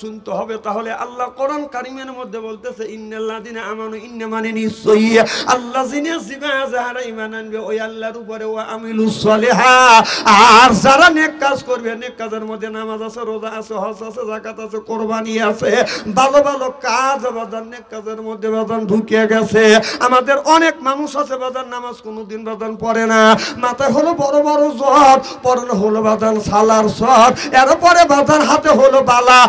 শুনতে হবে। তাহলে আল্লাহ কোরআন কারিমের মধ্যে বলতেছে ইন্নাল্লাযিনা আমানু, ইন্না মানে নিশ্চয়ই আল্লাযিনা যারা ঈমান আনবে ওই আল্লাহর উপরে, ওয়া আমিলুস সলিহাত, আর যারা নেক কাজ করবে, নেক কাজের মধ্যে নামাজ আছে, রোজা আছে, হজ আছে, যাকাত আছে, কুরবানি আছে, ভালো ভালো কাজ বাজার নেক কাজের মধ্যে বাজান ঢুকে গেছে। আমাদের অনেক মানুষ আছে বাজার নামাজ কোনোদিন বাজান পড়ে না, মাথায় হলো বড় বড় জট, পরনে হলো বাজান সালার শট, এরপরে বাজার হাতে হলো বালা,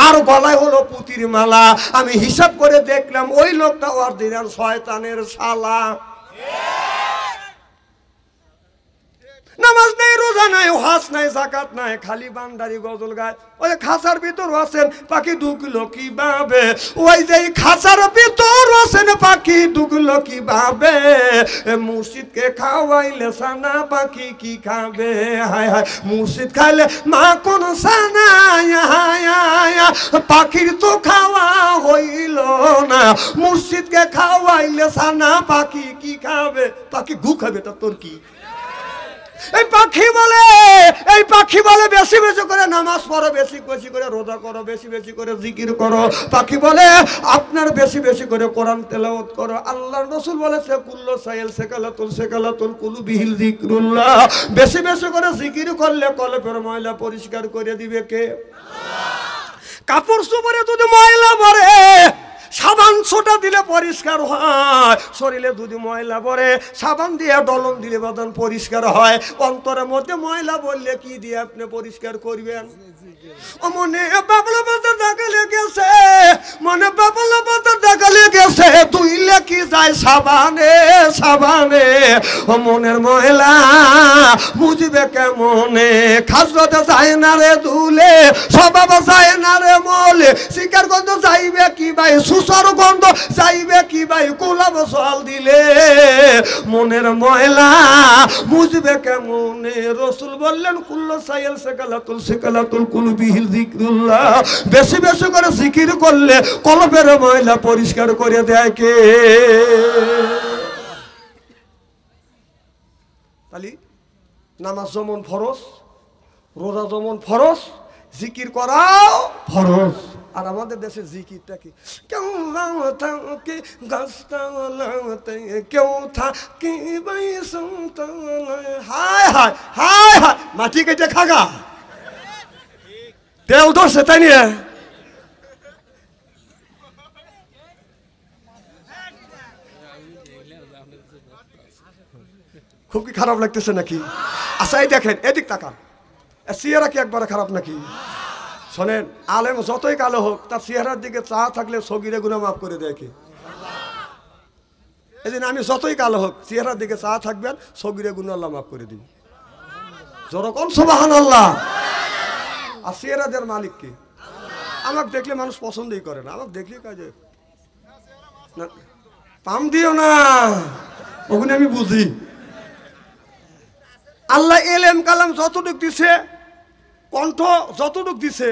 আর গলায় হলো পুতির মালা। আমি হিসাব করে দেখলাম ওই লোকটা অরিজিনাল শয়তানের শালা। নামাজ নাই, রোজা নাই, হজ নাই, যাকাত নাই, খালি বান্দারি গজল গায়। ওই খাঁচার ভিতর আছেন পাখি ঢুকলো কিভাবে, ওই যে খাঁচার ভিতর আছেন পাখি ঢুকলো কিভাবে, মুর্শিদকে খাওয়াইলে সানা পাখি কি খাবে, হায় হায় মুর্শিদ খাইলে মা কোন সানা, পাখির তো খাওয়া হইল না, মুর্শিদকে খাওয়াইলে সানা পাখি কি খাবে, পাখি গু খাবে, তা তোর কি? এই পাখি বলে বেশি বেশি করে নামাজ পড়ো, বেশি বেশি করে রোজা করো, বেশি বেশি করে জিকির করো। পাখি বলে আপনার বেশি বেশি করে কোরআন তেলাওয়াত করো। আল্লাহর রাসূল বলেছে কুল্লু সাইল সেকালাতুল কুলুবিহিল যিকরুল্লাহ, বেশি বেশি করে জিকির করলে কলবের ময়লা পরিষ্কার করে দিবে কে? কাপড় চোপড়ে যদি ময়লা পড়ে সাবান ছোটা দিলে পরিষ্কার হয়, শরীরে যদি ময়লা পড়ে সাবান দিয়ে ডলন দিলে বাদান পরিষ্কার হয়। অন্তরের মধ্যে ময়লা বললে কি দিয়ে আপনি পরিষ্কার করবেন? মনে বাবলা পাতা দেখা লেগেছে, মনে বাবলা পাতা দেখা লেগেছে, ধুইলে কি যায় সাবানে সাবানে, মনের ময়লা বুঝবে কেমনে, খাজতে যায় না রে ধুলে, স্বভাব যায় না রে মলে, শিকার গন্ধ যাইবে কি ভাই, সুসর গন্ধ যাইবে কি ভাই, গোলাপ জল দিলে, মনের ময়লা বুঝবে কেমনে। রাসূল বললেন কুল্লু সাইল সেকালাতুল কুলুবিহিল যিকরুল্লাহ, বেশি বেশি করে জিকির করলে কলবের ময়লা পরিষ্কার করে দেয় কে? তাহলে নামাজ যেমন ফরজ, রোজা যেমন ফরজ, জিকির করাও ফরজ। আর আমাদের দেশে জিকিরটা কি, কেউ থাকে গাছতলাতে, কেউ থাকে বাইসতলায়, হায় হায় হায় হায়, মাটি কেটে খাগা তেল ধরছে তাই নিয়ে। খুব কি খারাপ লাগতেছে নাকি? আচ্ছা এই দেখেন, এদিক তাকান, চেহারা কি একবারে খারাপ নাকি? শোনেন, আলেম যতই কালো হোক তার চেহারার দিকে চা থাকলে সগীরে গুনাহ মাফ করে দেয় কে? এই দিন আমি যতই কালো হোক চেহারার দিকে চা থাকবেন, সগীরে গুনাহ আল্লাহ মাফ করে দিন। জোরকম সুবহানাল্লাহ। আর চেহারাদের মালিক কে? আমাকে দেখলে মানুষ পছন্দই করে না, আমাকে দেখলে কাজে পাম দিও না, ওখানে আমি বুঝি। আল্লাহ এলেম কালাম যতটুক দিছে, কণ্ঠ যতটুক দিছে,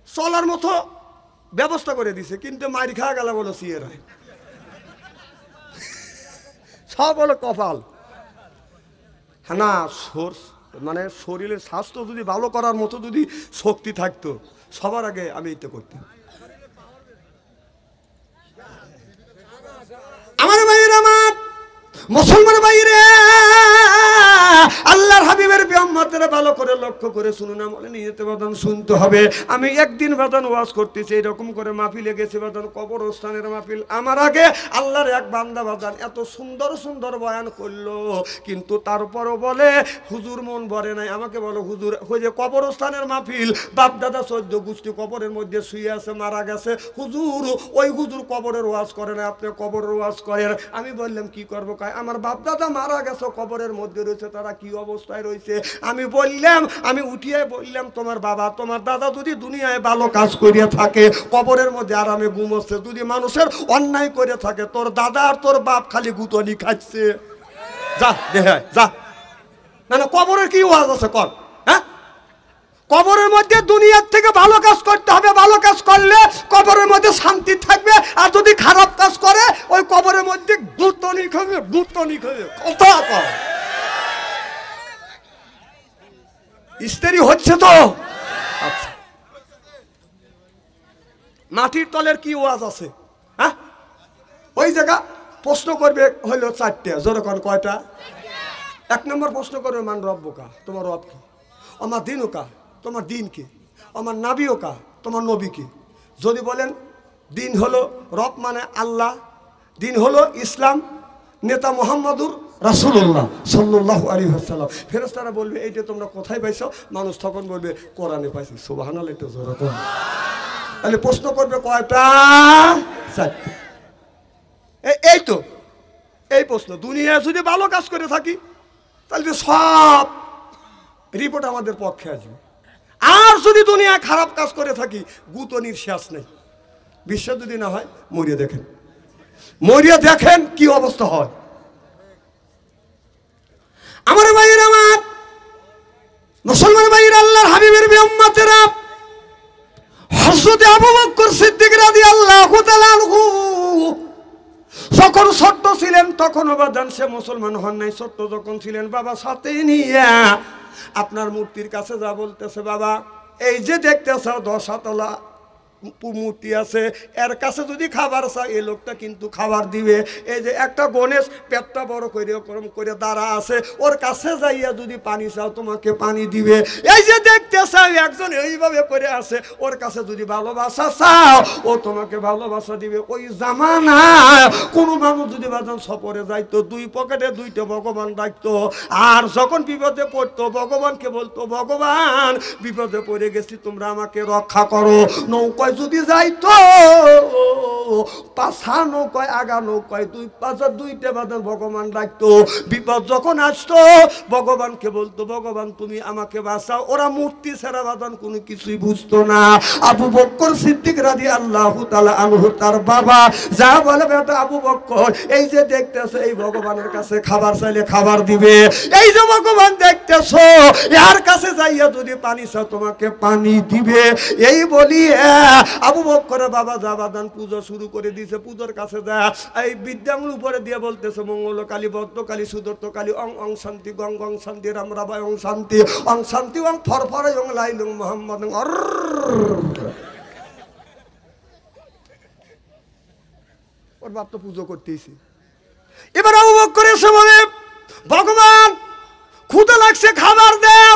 চলার মতো ব্যবস্থা করে দিছে, কিন্তু মারি খাওয়া গেল বলো সিয়েরায়, সব হলো কপাল। হ্যাঁ না, মানে শরীরের স্বাস্থ্য যদি ভালো করার মতো যদি শক্তি থাকতো, সবার আগে আমি এটা করতাম। আমার ভাইয়ের, আমার মুসলমান ভাইরে, আল্লাহর হাবিবের বিয়াম্মতেরা ভালো করে লক্ষ্য করে শুনুন, আমলে নিয়তে বাদান শুনতে হবে। আমি একদিন বাদান ওয়াজ করতেছি, এরকম করে মাহফিলে গেছি বাদান, কবরস্থানের মাহফিল। আমার আগে আল্লাহর এক বান্দা বাদান এত সুন্দর সুন্দর বয়ান করলো, কিন্তু তারপরও বলে হুজুর মন ভরে নাই। আমাকে বলো হুজুর, ওই যে কবরস্থানের মাহফিল, বাপ দাদা 14 গোষ্ঠী কবরের মধ্যে শুয়ে আছে, মারা গেছে, হুজুর ওই হুজুর কবরের ওয়াজ করে না, আপনি কবরের ওয়াজ করেন। আমি বললাম কি করবো? কয় আমার বাপ দাদা মারা গেছে, কবরের মধ্যে রয়েছে, তারা কি অবস্থায় রয়েছে। আমি বললাম, আমি উঠিয়ে বললাম, তোমার বাবা তোমার দাদা যদি দুনিয়ায় ভালো কাজ করিয়া থাকে, কবরের মধ্যে আরামে ঘুমোচ্ছে, যদি মানুষের অন্যায় করে থাকে, তোর দাদা আর তোর বাপ খালি গুতনি খাচ্ছে। যা দেখে যা, না না কবরের কি ওয়াজ আছে কর? হ্যাঁ, কবরের মধ্যে দুনিয়ার থেকে ভালো কাজ করতে হবে, ভালো কাজ করলে কবরের মধ্যে শান্তি থাকবে। আর যদি খারাপ কাজ করে ওই কবরের মধ্যে গুতনি খাবে, গুতনি খাবে। কথা কর, স্ত্রী হচ্ছে তো? আচ্ছা, মাটির তলের কি ওয়াজ আছে? হ্যাঁ, ওই জায়গা প্রশ্ন করবে হইলো 4টে, যেরকম কয়টা? 1 নম্বর প্রশ্ন করবে মান রব্বুকা, তোমার রব কি? আমার দিনুকা, তোমার দিন কি? আমার নাবিওকা, তোমার নবী কি? যদি বলেন দিন হলো রব মানে আল্লাহ, দিন হলো ইসলাম, নেতা মুহাম্মদুর রাসূলুল্লাহ সাল্লাল্লাহু আলাইহি ওয়াসাল্লাম, ফেরেশতারা বলবে এইটা তোমরা কোথায় পাইছো? মানুষ তখন বলবে কোরআনে পাইছি। সুবহানাল্লাহ, একটু জোরে বলুন। তাহলে প্রশ্ন করবে কয়টা? 4টে। এই তো এই প্রশ্ন। দুনিয়া যদি ভালো কাজ করে থাকি তাহলে সব রিপোর্ট আমাদের পক্ষে আসবে, আর যদি দুনিয়া খারাপ কাজ করে থাকি গুতনির শেষ নেই। বিশ্বাস যদি না হয় মরিয়া দেখেন, মরিয়া দেখেন কি অবস্থা হয়। আমার ভাইয়ের, আমার মুসলমান ভাইয়ের, আল্লাহর হাবিবের উম্মতেরা, হযরত আবু বকর সিদ্দিক রাদিয়াল্লাহু তাআলা আনহু যখন ছোট্ট ছিলেন তখন বাদান সে মুসলমান হন নাই। ছোট্ট যখন ছিলেন বাবা সাথে নিয়ে আপনার মূর্তির কাছে যা বলতেছে, বাবা এই যে দেখতেছ 10 তলা মূর্তি আছে, এর কাছে যদি খাবার চাই এই লোকটা কিন্তু খাবার দিবে। এই যে একটা গণেশ পেটটা বড় করে ওরকম করে দাঁড়া আছে, ওর কাছে যাইয়া যদি পানি চাও তোমাকে পানি দিবে। এই যে দেখতে চাও একজন এইভাবে করে আছে, ওর কাছে যদি ভালোবাসা চাও ও তোমাকে ভালোবাসা দিবে। ওই জামানায় কোনো মানুষ যদি বাজান সফরে যাইতো 2 পকেটে 2টা ভগবান রাখতো, আর যখন বিপদে পড়তো ভগবানকে বলতো, ভগবান বিপদে পড়ে গেছি তোমরা আমাকে রক্ষা করো। নৌকা যদি যাইতো পাছা নৌকায় আগা নৌকায় 2 পাশে 2টা বাদন ভগবান রাখতো। বিপদ যখন আসতো ভগবানকে বলতো, ভগবান তুমি আমাকে বাঁচাও। ওরা মূর্তি ছাড়া বাদন কোনো কিছুই বুঝতো না। আবু বকর সিদ্দিক রাদিয়াল্লাহু তাআলা আনহু তার বাবা যা বলে, বেটা আবু বকর এই যে দেখতেছো এই ভগবানের কাছে খাবার চাইলে খাবার দিবে। এই যে ভগবান দেখতেছো এর কাছে যাইয়া যদি পানি চাও তোমাকে পানি দিবে। এই বলি আবু বকরের বাবা জাবাদান পূজা শুরু করে দিয়েছে। পূজার কাছে যা এই বিদ্যাঙ্গুল উপরে দিয়ে বলতেছে, মঙ্গলকালী বদ্ধকালী সুদর্তকালী অং অং শান্তি গং গং শান্তি রাম রাবায় অং শান্তি অং শান্তি অং ফরফরে অং লাইলুং মোহাম্মদ। ওর বাপ তো পুজো করতেইছি। এবার আবু বকর এসে বলে, ভগবান ক্ষুধা লাগছে খাবার দাও।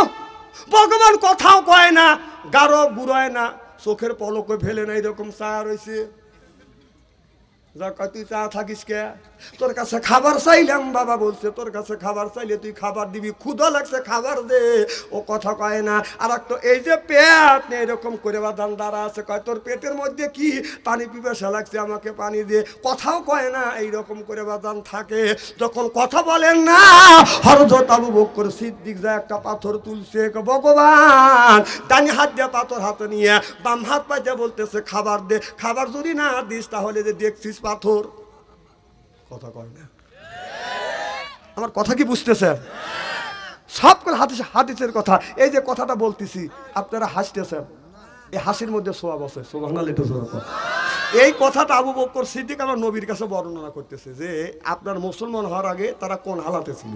ভগবান কথাও কয় না, গাঢ় বুড়ায় না, চোখের পলকে ফেলে না, এরকম চা রয়েছে। যা কয় তুই চা থাকিস কে? তোর কাছে খাবার চাইলাম। বাবা বলছে তোর কাছে খাবার চাইলে তুই খাবার দিবি, ক্ষুধা লাগছে খাবার দে। ও কথা কয় না। আর একটা এই যে পেট নেই এরকম করে বাদান দাঁড়া আছে, কয় তোর পেটের মধ্যে কি পানি পিপাসা লাগছে আমাকে পানি দে। কথাও কয় না, এইরকম করে বাদান থাকে। যখন কথা বলেন না হযরত আবু বকর সিদ্দিক যা একটা পাথর তুলছে, ভগবান ডান হাত দিয়ে পাথর হাতে নিয়ে বাম হাত পাইতে বলতেছে খাবার দে। খাবার যদি না দিস তাহলে যে দেখছিস পাথর। কথা কয় না। আমার কথা কি বুঝতেছেন? সব হাদিসের কথা। এই যে কথাটা বলতেছি আপনারা হাসতেছেন, এই হাসির মধ্যে সোয়াব আছে। সুবহানাল্লাহ। এই কথাটা আবু বকর সিদ্দিক আমার নবীর কাছে বর্ণনা করতেছে যে আপনার মুসলমান হওয়ার আগে তারা কোন হালাতে ছিল।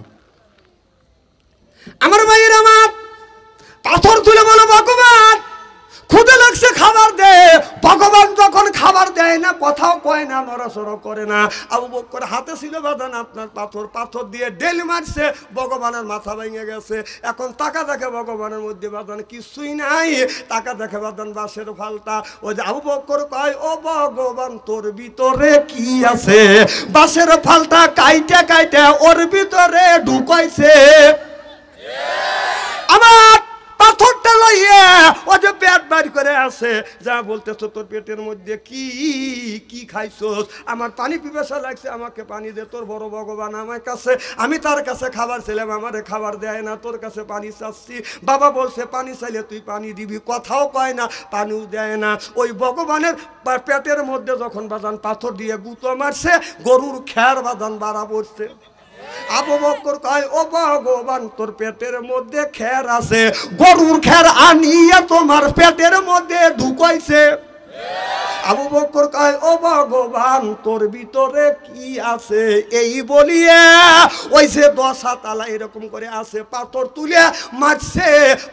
আমার ভাইয়ের, আমার পাথর তুলে বলো, ভগবান ক্ষুধা লাগছে খাবার দে। ভগবান যখন খাবার দেয় না, কথাও কয় না, নড়াচড়া করে না। আবু বকর হাতে ছিল বাদান আপনার পাথর, পাথর দিয়ে ডেল মারছে, ভগবানের মাথা ভেঙে গেছে। এখন টাকা দেখে ভগবানের মধ্যে বাদান কিছুই নাই, টাকা দেখে বাদান বাঁশের ফালতা। ওই যে আবু বকর কয়, ও ভগবান তোর ভিতরে কি আছে? বাঁশের ফালতা কাইটা কাইটা ওর ভিতরে ঢুকাইছে। আমার পাথরটা লইয়া ও যে পেট বাইর করে আছে, যা বলতেছো তোর পেটের মধ্যে কি কি খাইছস? আমার পানি পিপাসা লাগছে, আমাকে পানি দে। তোর বড় ভগবান আমার কাছে, আমি তার কাছে খাবার চাইলাম, আমারে খাবার দেয় না, তোর কাছে পানি চাচ্ছি। বাবা বলছে পানি চাইলে তুই পানি দিবি, কথাও কয় না, পানিও দেয় না। ওই ভগবানের পেটের মধ্যে যখন বাদান পাথর দিয়ে গুঁতো মারছে, গরুর খ্যার বাদান বাড়া পড়ছে। আবু বকর কয়, ও ভগবান তোর পেটের মধ্যে খ্যার আছে, গরুর খ্যার আনিয়া তোমার পেটের মধ্যে ঢুকাইছে। আবু বকর কয় ও ভগবান তোর ভিতরে কি আছে, এই বলিয়ে ওই যে 10 তালা এরকম করে আছে পাথর তুলে মারছে,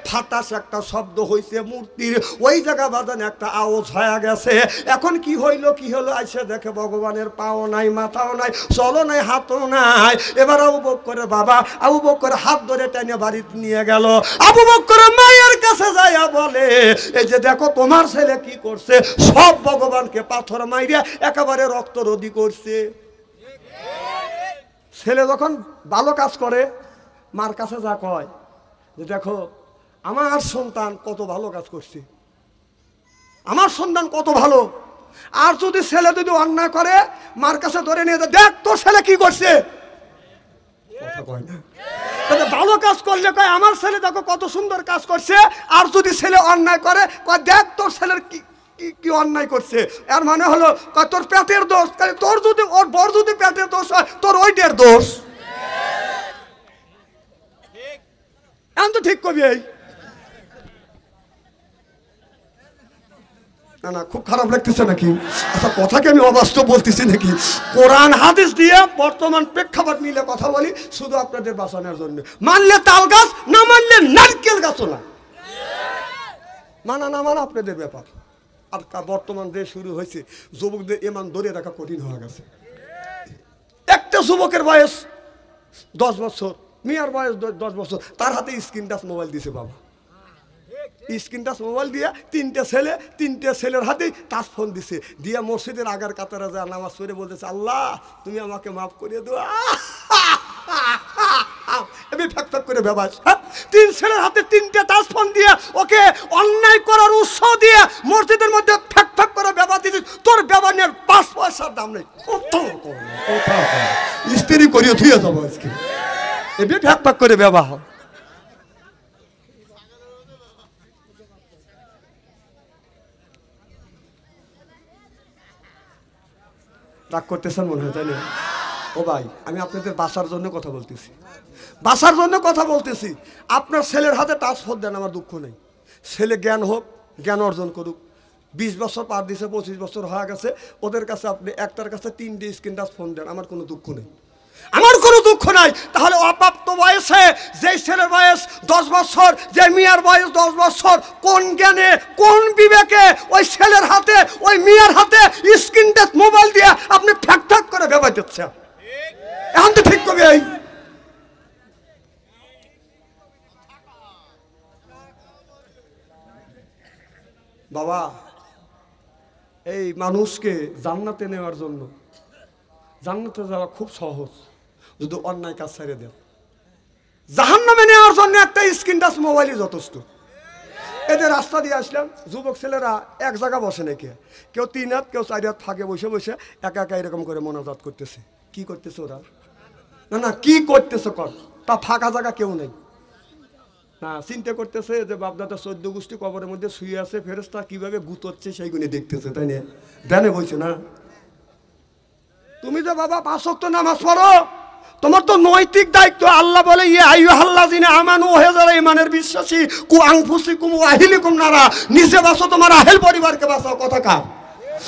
ফাটাস একটা শব্দ হইছে মূর্তির ওই জায়গা বাজান একটা আওয়াজ হয়ে গেছে। এখন কি হইল কি হলো আইসে দেখে ভগবানের পাও নাই, মাথাও নাই, চলো নাই, হাতও নাই। এবার আবু বকরের বাবা আবু বকর হাত ধরে টেনে বাড়িতে নিয়ে গেল। আবু বকর মায়ের কাছে যাইয়া বলে এই যে দেখো তোমার ছেলে কি করছে, সব ভগবানকে পাথর মাইরে একেবারে রক্ত রোধী করছে। ছেলে যখন ভালো কাজ করে মার কাছে যা কয় যে দেখো আমার সন্তান কত ভালো কাজ করছে, আমার সন্তান কত ভালো। আর যদি ছেলে যদি অন্যায় করে মার কাছে ধরে নিয়ে দেখ তোর ছেলে কি করছে, কথা কয় না। তবে ভালো কাজ করলে কয় আমার ছেলে দেখো কত সুন্দর কাজ করছে, আর যদি ছেলে অন্যায় করে কয় দেখ তোর ছেলের কি কি অন্যায় করছে। এর মানে হলো তোর পেটের দোষ, তোর যদি ওর বড় যদি পেটের দোষ হয় তোর ওইটার দোষ। এখন তো ঠিক কবি এই না না খুব খারাপ লাগতেছে নাকি? আচ্ছা কথাকে আমি অবাস্তব বলতেছি নাকি? কোরআন হাদিস দিয়ে বর্তমান প্রেক্ষাপট মিলে কথা বলি শুধু আপনাদের বাঁচানোর জন্য। মানলে তাল গাছ, না মানলে নারকেল গাছও না। মানা না মানা আপনাদের ব্যাপার। আর বর্তমান যে শুরু হয়েছে যুবকদের ইমান ধরে রাখা কঠিন হয়ে গেছে। একটা যুবকের বয়স 10 বছর, মেয়ের বয়স 10 বছর, তার হাতে স্ক্রিন টাচ মোবাইল দিছে বাবা। স্ক্রিন টাচ মোবাইল দিয়ে তিনটে ছেলের হাতেই টাচ ফোন দিছে, দিয়ে মসজিদের আগার কাতারে যা নামাজ পড়ে বলতেছে আল্লাহ তুমি আমাকে মাফ করে দাও। আমি ফ্যাক ফ্যাক করে ব্যবাস, 3 ছেলের হাতে 3টে টাচ ফোন দিয়ে ওকে অন্যায় করার উৎসাহ দিয়ে মসজিদের মধ্যে ফ্যাক ফ্যাক করে ব্যবহার দিচ্ছিস। তোর ব্যবহারের 5 পয়সার দাম নেই। স্ত্রী করিয়ে ধুয়ে যাবো আজকে, এমনি ফ্যাক ফ্যাক করে ব্যবহার। রাগ করতেছেন মনে হয় তাই না? ও ভাই আমি আপনাদের বাসার জন্য কথা বলতেছি, বাসার জন্য কথা বলতেছি। আপনার ছেলের হাতে টাচ ফোন দেন, আমার দুঃখ নেই। ছেলে জ্ঞান হোক, জ্ঞান অর্জন করুক। 20 বছর পার দিছে, 25 বছর হয়ে গেছে, ওদের কাছে আপনি একটার কাছে 3টে স্ক্রিন টাচ ফোন দেন, আমার কোনো দুঃখ নেই, আমার কোনো দুঃখ নাই। তাহলে অপ্রাপ্ত বয়সে যেই ছেলের বয়স 10 বছর, যে মেয়ের বয়স 10 বছর, কোন জ্ঞানে কোন বিবেকে ওই ছেলের হাতে ওই মেয়ের হাতে স্ক্রিন টাচ মোবাইল দিয়ে আপনি ফ্যাক ফ্যাক করে ব্যবহার দিচ্ছেন? এখন তো ঠিক কবি এই বাবা। এই মানুষকে জান্নাতে নেওয়ার জন্য, জান্নাতে যাওয়া খুব সহজ যদি অন্যায় কাজ ছেড়ে দেন। জাহান্নামে নেওয়ার জন্য একটা স্ক্রিন টাচ মোবাইলই যথেষ্ট। এদের রাস্তা দিয়ে আসলাম, যুবক ছেলেরা এক জায়গা বসে নাকি, কেউ 3 হাত কেউ 4 হাত ফাঁকে বসে বসে একা একা এরকম করে মোনাজাত করতেছে। কি করতেছে ওরা? না না কি করতেছে কর, তা ফাঁকা জায়গা কেউ নেই না। চিন্তা করতেছে যে বাপদাদা 14 গোষ্ঠী কবরের মধ্যে শুয়ে আছে, ফেরেশতা কিভাবে গুতোচ্ছে সেইগুলি দেখতেছে, তাই না? ধ্যানে বলছে না। তুমি যে বাবা 5 ওয়াক্ত নামাজ পড়ো, তোমার তো নৈতিক দায়িত্ব। আল্লাহ বলে ইয়া আইয়ুহাল্লাযিনা আমানু, হে যারা ঈমানের বিশ্বাসী, কু আনফুসিকুম ওয়া আহলিকুম নারা, নিজে বাঁচো তোমার আহল পরিবারকে বাঁচাও। কথা কার?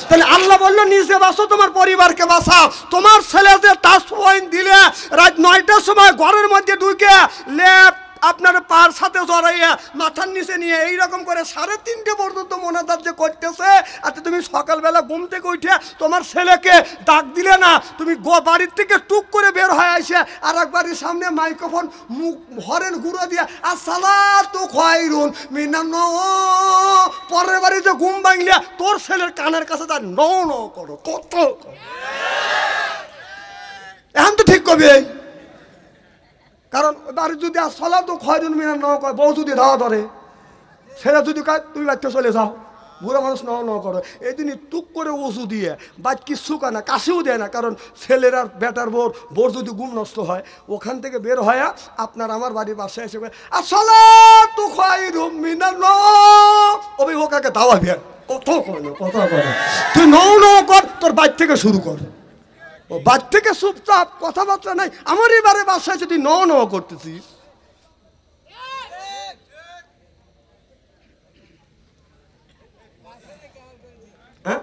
তাহলে আল্লাহ বললো নিজে বাঁচো তোমার পরিবারকে বাঁচাও। তোমার ছেলে যে টাচ পয়েন্ট দিলে রাত 9টার সময় ঘরের মধ্যে ঢুকে লেপ আপনার পার সাথে জড়াইয়া মাথার নিচে নিয়ে এইরকম করে 3:30 পর্যন্ত মোনাজাত যে করতেছে, আচ্ছা তুমি সকালবেলা ঘুম থেকে উঠে তোমার ছেলেকে ডাক দিলে না, তুমি বাড়ির থেকে টুক করে বের হয়ে আসে আর একবারের সামনে মাইক্রোফোন মুখ হরেন গুঁড়ো দিয়ে আসসালাতু খায়রুন মিনান নাওম, পরের বাড়ি যে ঘুম ভাঙলে তোর ছেলের কানের কাছে তার ন ন করো কত। এখন তো ঠিক কবি, কারণ বাড়ি যদি আসসালাতু খায়রুন মিনান নাওম কয়, বউ যদি ধাওয়া ধরে, ছেলে যদি কয় তুমি বাড়িতে চলে যাও, বুড়ো মানুষ ন করো, এই দিনই টুক করে ওষু দিয়ে বাদ কিচ্ছু কায় না, কাশিও দেয় না। কারণ ছেলের আর বেটার বোর যদি ঘুম নষ্ট হয়, ওখান থেকে বের হয়ে আপনার আমার বাড়ির বাসায় এসে আসসালাতু খায়রুম মিনান নাওম, অভিভাবককে দাওয়া দিয়ে কত করে কথা করে, তুই ন কর, তোর বাড়ি থেকে শুরু কর। ও বাড়ি থেকে চুপচাপ, কথাবার্তা নাই। আমার এবারে বাসায় যদি ন করতেছিস, হ্যাঁ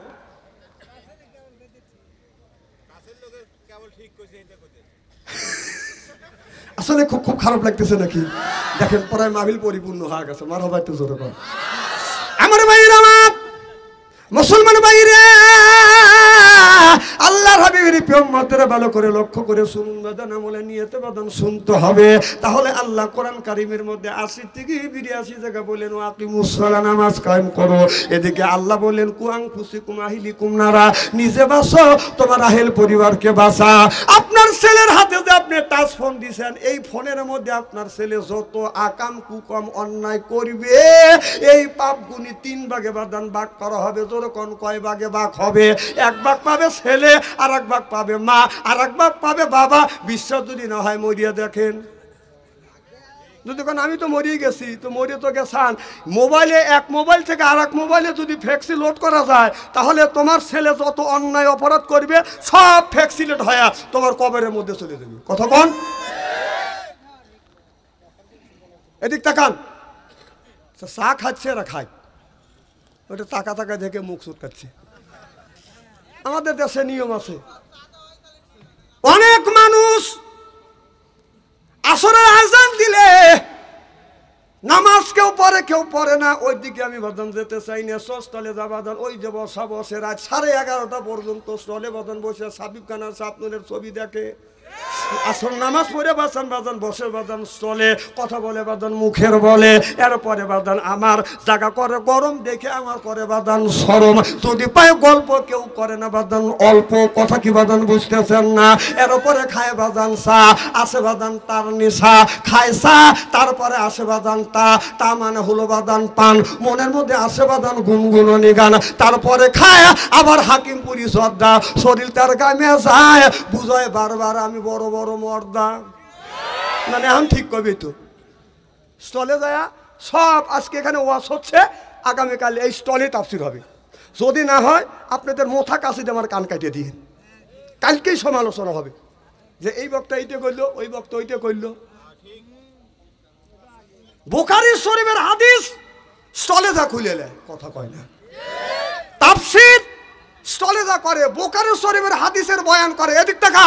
আসলে খুব খুব খারাপ লাগতেছে নাকি? দেখেন পরায় মাহফিল পরিপূর্ণ হয়ে গেছে। মারহাবা একটু জোরে কর। আমার ভাইরা, আমার মুসলমান ভাইরা, আল্লাহর হাবিবের প্রিয় উম্মতেরা ভালো করে লক্ষ্য করে শুনুন বাদান, আমলে নিয়তে বাদান শুনতে হবে। তাহলে আল্লাহ কোরআন কারীমের মধ্যে ৮০ থেকে ৮২ জায়গা বলেন আকিমুস সালাহ, নামাজ কায়েম করো। এদিকে আল্লাহ বলেন কু আনফুসিকুম আহলিকুম নারা, নিজে বাঁচো তোমার আহেল পরিবারকে বাঁচা। আপনার ছেলের হাতে যে আপনি টাচ ফোন দিয়েছেন, এই ফোনের মধ্যে আপনার ছেলে যত আকাম কুকম অন্যায় করবে, এই পাপ গুণী ৩ ভাগে বাদান ভাগ করা হবে। কোন কয় ভাগে ভাগ হবে? ১ ভাগ পাবে ছেলে, আর ১ ভাগ পাবে মা, আর ১ ভাগ পাবে বাবা। বিশ্বাস যদি না হয় মরিয়া দেখেন। যদি কোন আমি তো মরিয়ে গেছি, তো মরিয়ে তো গেছান। মোবাইলে এক মোবাইল থেকে আর এক মোবাইলে যদি ফ্যাক্সি লোড করা যায়, তাহলে তোমার ছেলে যত অন্যায় অপরাধ করবে সব ফ্যাক্সিলেট হয়ে তোমার কবরের মধ্যে চলে যাবে। কথা কোন? এদিক তাকান, চা খাচ্ছে এরা খায়, ওটা টাকা টাকা দেখে মুখ চুটকাচ্ছে। আমাদের দেশে নিয়ম আছে, অনেক মানুষ আসরের আজান দিলে নামাজ কেউ পড়ে কেউ পড়ে না। ওই দিকে আমি বাদান যেতে চাই না। স্টলে যা বাদান, ওই যে বসা বসে রাত 11:30 পর্যন্ত স্টলে বাদান বসে সাবিব খানার সাপনুরের ছবি দেখে। আসল নামাজ পড়ে বাজান বাজান বসে বাজান স্টলে কথা বলে বাজান মুখের বলে। এরপরে বাজান আমার জায়গা করে গরম দেখে আমার করে বাজান শরম। যদি পায় গল্প কেউ করে না বাজান অল্প কথা, কি বাজান বুঝতেছেন না? এরপরে খায় বাজান চা, আসে বাজান তার নেশা, খায় চা তারপরে আসে বাজান তা মানে হলো বাজান পান। মনের মধ্যে আসে বাজান গুনগুননি গান। তারপরে খায় আবার হাকিমপুরি শ্রদ্ধা, শরীর তার গামে যায়, বুঝায় বারবার আমি বড় বড় মর্দা। মানে এখন ঠিক কবি তো স্টলে যায় সব। আজকে এখানে ওয়াজ হচ্ছে, আগামীকাল এই স্টলে তাফসীর হবে। যদি না হয় আপনাদের মোথা কাছে আমার কান কাটিয়ে দিয়ে, কালকেই সমালোচনা হবে যে এই বক্তা এইটা করলো, ওই বক্তা ওইটা করলো। বুখারী শরীফের হাদিস স্টলে যা খুলে নেয়, কথা কয় না। তাফসীর স্টলে যা করে, বুখারী শরীফের হাদিসের বয়ান করে। এদিক দেখা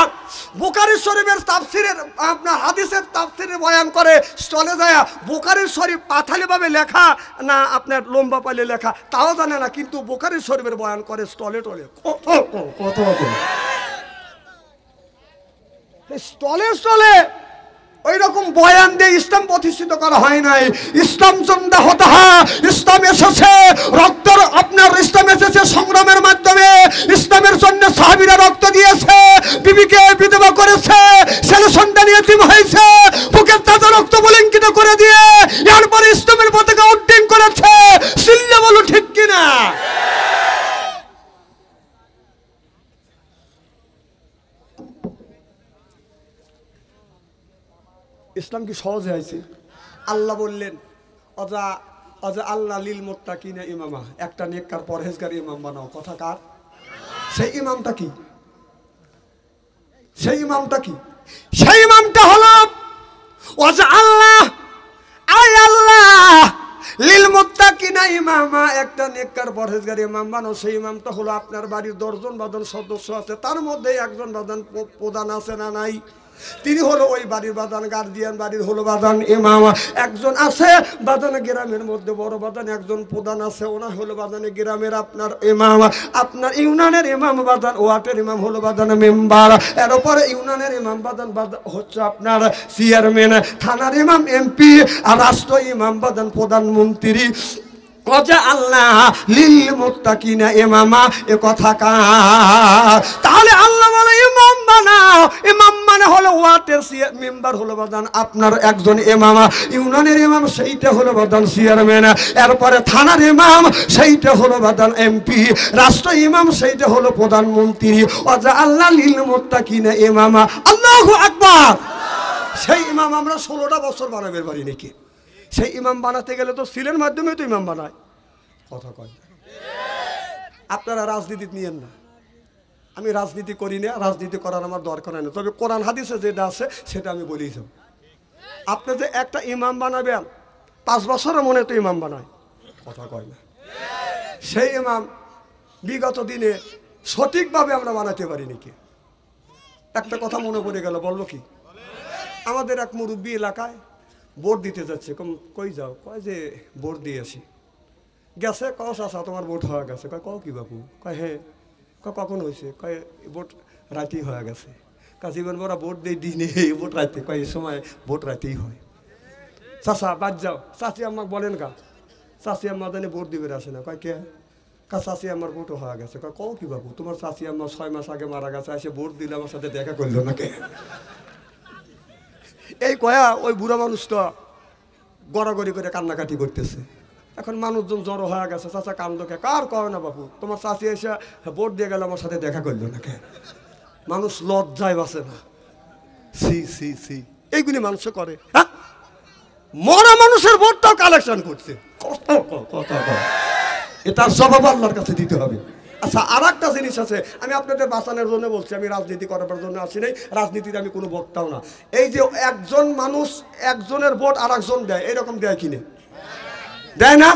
বুখারী শরীফের তাফসীরের আপনার হাদিসের তাফসীরের বয়ান করে স্টলে যায়। বুখারী শরীফ পাথালি ভাবে লেখা না আপনার লম্বা পালে লেখা তাও জানে না, কিন্তু বুখারী শরীফের বয়ান করে স্টলে টলে। কত স্টলে স্টলে ওই রকম বয়ান দিয়ে ইসলাম প্রতিষ্ঠিত করা হয় নাই। ইসলাম জন্দা হতে হয়। ইসলাম এসেছে রক্তর আপনার, ইসলাম এসেছে সংগ্রামের মাধ্যমে। ইসলামের জন্য সাহাবীরা রক্ত দিয়েছে, বিবিকে বিধবা করেছে, ছেলে সন্তান এতিম হয়েছে, বুকের তাজা রক্ত বলিঙ্কিত করে দিয়ে এরপরে ইসলামের পতাকা উড্ডীন করেছে। সিল্লে বলো ঠিক কিনা? ইসলাম কি সহজে হয়েছে? আল্লাহ বললেন অজা অজা আল্লাহ লিল মুত্তাকিনা ইমামা, একটা নেককার পরহেজগার ইমাম বানাও। কথা কার? সেই ইমামটা কি? সেই ইমামটা কি? সেই ইমামটা হলো অজা আল্লাহ আয় আল্লাহ লিল মুত্তাকিনা ইমামা, একটা নেককার পরহেজগার ইমাম বানাও। সেই ইমামটা হলো আপনার বাড়ির 10 জন বাদন সদস্য আছে, তার মধ্যে একজন বাদন প্রধান আছে না নাই? তিনি হলো ওই বাড়ির বাদান গার্জিয়ান, বাড়ির হলো বাদান ইমাম। একজন আছে বাদানে গ্রামের মধ্যে বড় বাদান, একজন প্রধান আছে, ওনা হলো বাদানে গ্রামের আপনার ইমাম। আপনার ইউনিয়নের ইমাম বাদান, ওয়ার্ডের ইমাম হলো বাদান মেম্বার। এর উপরে ইউনিয়নের ইমাম বাদান হচ্ছে আপনার চেয়ারম্যান, থানার ইমাম এমপি, আর রাষ্ট্র ইমাম বাদান প্রধানমন্ত্রী। ওজা আল্লাহ লিল মুত্তাকিনা ইমামা, এ কথা কার? তাহলে আল্লাহ বলে ইমাম বানাও। ইমাম মানে হলো ওয়ার্ডের মেম্বার হলো বাদান আপনার একজন ইমাম, ইউনিয়নের ইমাম সেইটা হলো বাদান চেয়ারম্যান, এরপরে থানার ইমাম সেইটা হলো বাদান এমপি, রাষ্ট্র ইমাম সেইটা হলো প্রধানমন্ত্রী। ওজা আল্লাহ লিল মুত্তাকিনা ইমামা। আল্লাহু আকবার। সেই ইমাম আমরা 16টা বছর বানাবে পারি নাকি? সেই ইমাম বানাতে গেলে তো সিলের মাধ্যমে তো ইমাম বানায়। কথা কয় আপনারা রাজনীতি নিয়েন না। আমি রাজনীতি করি না, রাজনীতি করার আমার দরকার হয় না। তবে কোরআন হাদিসে যেটা আছে সেটা আমি বলেই যাব। আপনি যে একটা ইমাম বানাবেন 5 বছরের মনে তো ইমাম বানায়। কথা কয় না। সেই ইমাম বিগত দিনে সঠিকভাবে আমরা বানাতে পারি নাকি? একটা কথা মনে পড়ে গেল, বলবো কি? আমাদের এক মুরব্বী এলাকায় ভোট দিতে যাচ্ছে। কই যাও? কয় যে ভোট দিয়ে আসি। গেছে, কস আসা তোমার ভোট হয়ে গেছে। কয় কও কি বাবু? কয় হ্যাঁ। কয় কখন হয়েছে? কয় ভোট রাতেই হয়ে গেছে। জীবন বড় ভোট দিয়ে দিনে ভোট রাতে। কয় এই সময় ভোট রাতেই হয়। চাষা বাদ যাও, চাষি আমাকে বলেন কা চাষি আম্মা জানি ভোট দিবে আসে না। কয় কে? চাষি আমার ভোটও হয়ে গেছে। কয় কও কি বাবু? তোমার চাষি আম্মা 6 মাস আগে মারা গেছে, এসে ভোট দিলে আমার সাথে দেখা করলো না কে? এই কয়া ওই বুড়া মানুষটা গড়াগড়ি করে কান্নাকাটি করতেছে। এখন মানুষজন জড়ো হয়ে গেছে। চাচা কান্দকে, কার কয় না বাবু, তোমার চাষি এসে ভোট দিয়ে গেল, আমার সাথে দেখা করলো না কে? মানুষ লজ্জায় বাসে না। সি সি সি এইগুলি মানুষ করে। হ্যাঁ, মরা মানুষের ভোটটাও কালেকশন করছে। এটার জবাব আল্লাহর কাছে দিতে হবে। আচ্ছা, আর একটা জিনিস আছে, আমি আপনাদের বাঁচানোর জন্য বলছি, আমি রাজনীতি করার জন্য আসি নাই, রাজনীতির আমি কোনো বক্তাও না। এই যে একজন মানুষ একজনের ভোট আর একজন দেয়, এইরকম দেয় কিনে? দেয় না?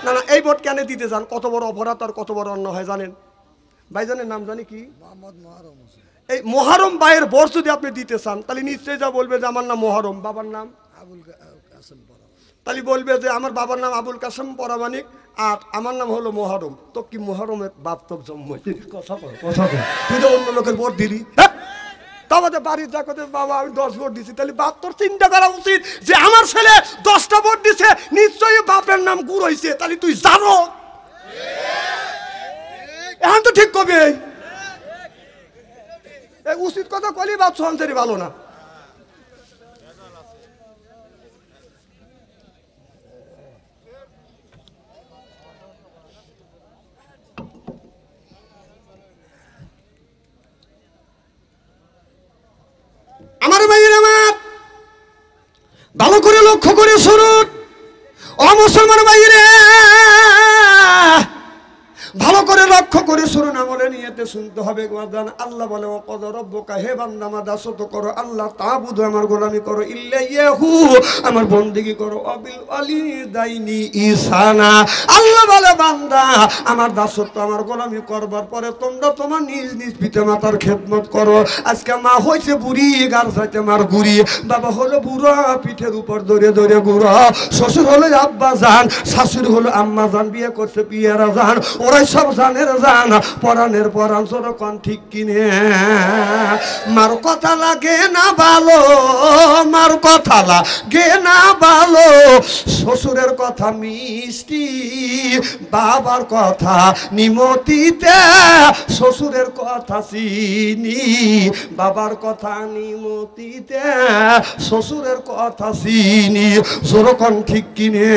না না, এই ভোট কেন দিতে চান? কত বড় অপরাধ আর কত বড় অন্য হয় জানেন? ভাইজানের নাম জানি কি? এই মহারম ভাইয়ের ভোট যদি আপনি দিতে চান, তাহলে নিশ্চয়ই যা বলবে যে আমার নাম মহারম, বাবার নাম তাহলে বলবে যে আমার বাবার নাম আবুল কাসেম পরামানিক আর আমার নাম হলো মহারম। তো কি মহারমের বাপ তোর জন্ম? কথা কর, কথা কর। তুই তো অন্য লোকের ভোট দিলি। তাহলে বাড়ির যা কথা, বাবা আমি 10 ভোট দিছি, তাহলে বাপ তোর চিন্তা করা উচিত যে আমার ছেলে 10টা ভোট দিছে, নিশ্চয়ই বাপের নাম গুড় হয়েছে। তাহলে তুই জানো, এখন তো ঠিক কবে উচিত কথা কলি বাপ সঞ্চারী ভালো না। আমার ভাইয়ের আমার ভালো করে লক্ষ্য করে শুনুন, ও মুসলমান ভাইয়েরা ভালো করে লক্ষ্য করে শুনুন, আমলে নিয়েতে শুনতে হবে। আল্লাহ বলে ও কদ রব্বুকা, হে বান্দা আমার দাসত্ব করো, আল্লাহ তাবুদু আমার গোলামি করো, ইল্লাহু আমার বন্দেগী করো, অবিল ওয়ালিদাইনি ইহসানা। আল্লাহ বলে বান্দা আমার দাসত্ব আমার গোলামি করবার পরে তোমরা তোমার নিজ নিজ পিতামাতার খেদমত করো। আজকে মা হয়েছে বুড়ি, গার চাইতে মার গুড়ি, বাবা হলো বুড়া, পিঠের উপর ধরে ধরে বুড়া, শ্বশুর হলো আব্বা জান, শাশুড়ি হলো আম্মা জান, বিয়ে করছে পিয়ারা জান, ওরাই সব জানের জান, পরাণের পরাণ যখন ঠিক কিনে। মার কথা লাগে না ভালো, মার কথা লাগে না ভালো, শ্বশুরের কথা মিষ্টি, বাবার কথা নিমতিতে, শ্বশুরের কথা চিনি, বাবার কথা নিমতিতে, শ্বশুরের কথা চিনি, যখন ঠিক কিনে।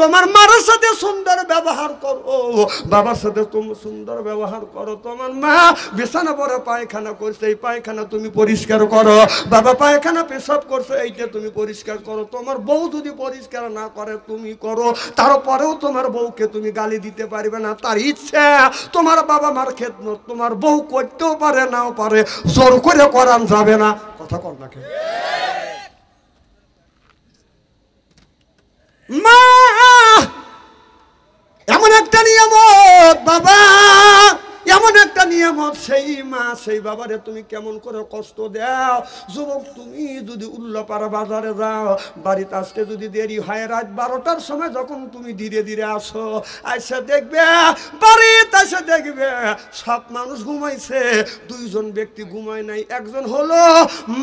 তোমার মার সাথে সুন্দর ব্যবহার করো, বাবার সাথে তুমি সুন্দর ব্যবহার করো। তোমার মা বিছানা পরে পায়খানা করছে, এই পায়খানা তুমি পরিষ্কার করো। বাবা পায়খানা পেশাব করছে, এইটা তুমি পরিষ্কার করো। তোমার বউ যদি পরিষ্কার না করে তুমি করো, তারপরেও তোমার বউকে তুমি গালি দিতে পারবে না। তার ইচ্ছা তোমার বাবা মার খেদমত তোমার বউ করতেও পারে নাও পারে, জোর করে করান যাবে না। কথা কর না কেন? মা এমন একটা নিয়ামত, বাবা এমন একটা নিয়ামত, সেই মা সেই বাবারে তুমি কেমন করে কষ্ট দাও। যুবক তুমি যদি উল্লাপাড়া বাজারে যাও, বাড়িতে আসতে যদি দেরি হয় রাত 12টার সময়, যখন তুমি ধীরে ধীরে আসো, আইসা দেখবে বাড়িতে এসে দেখবে সব মানুষ ঘুমাইছে, 2জন ব্যক্তি ঘুমায় নাই, একজন হলো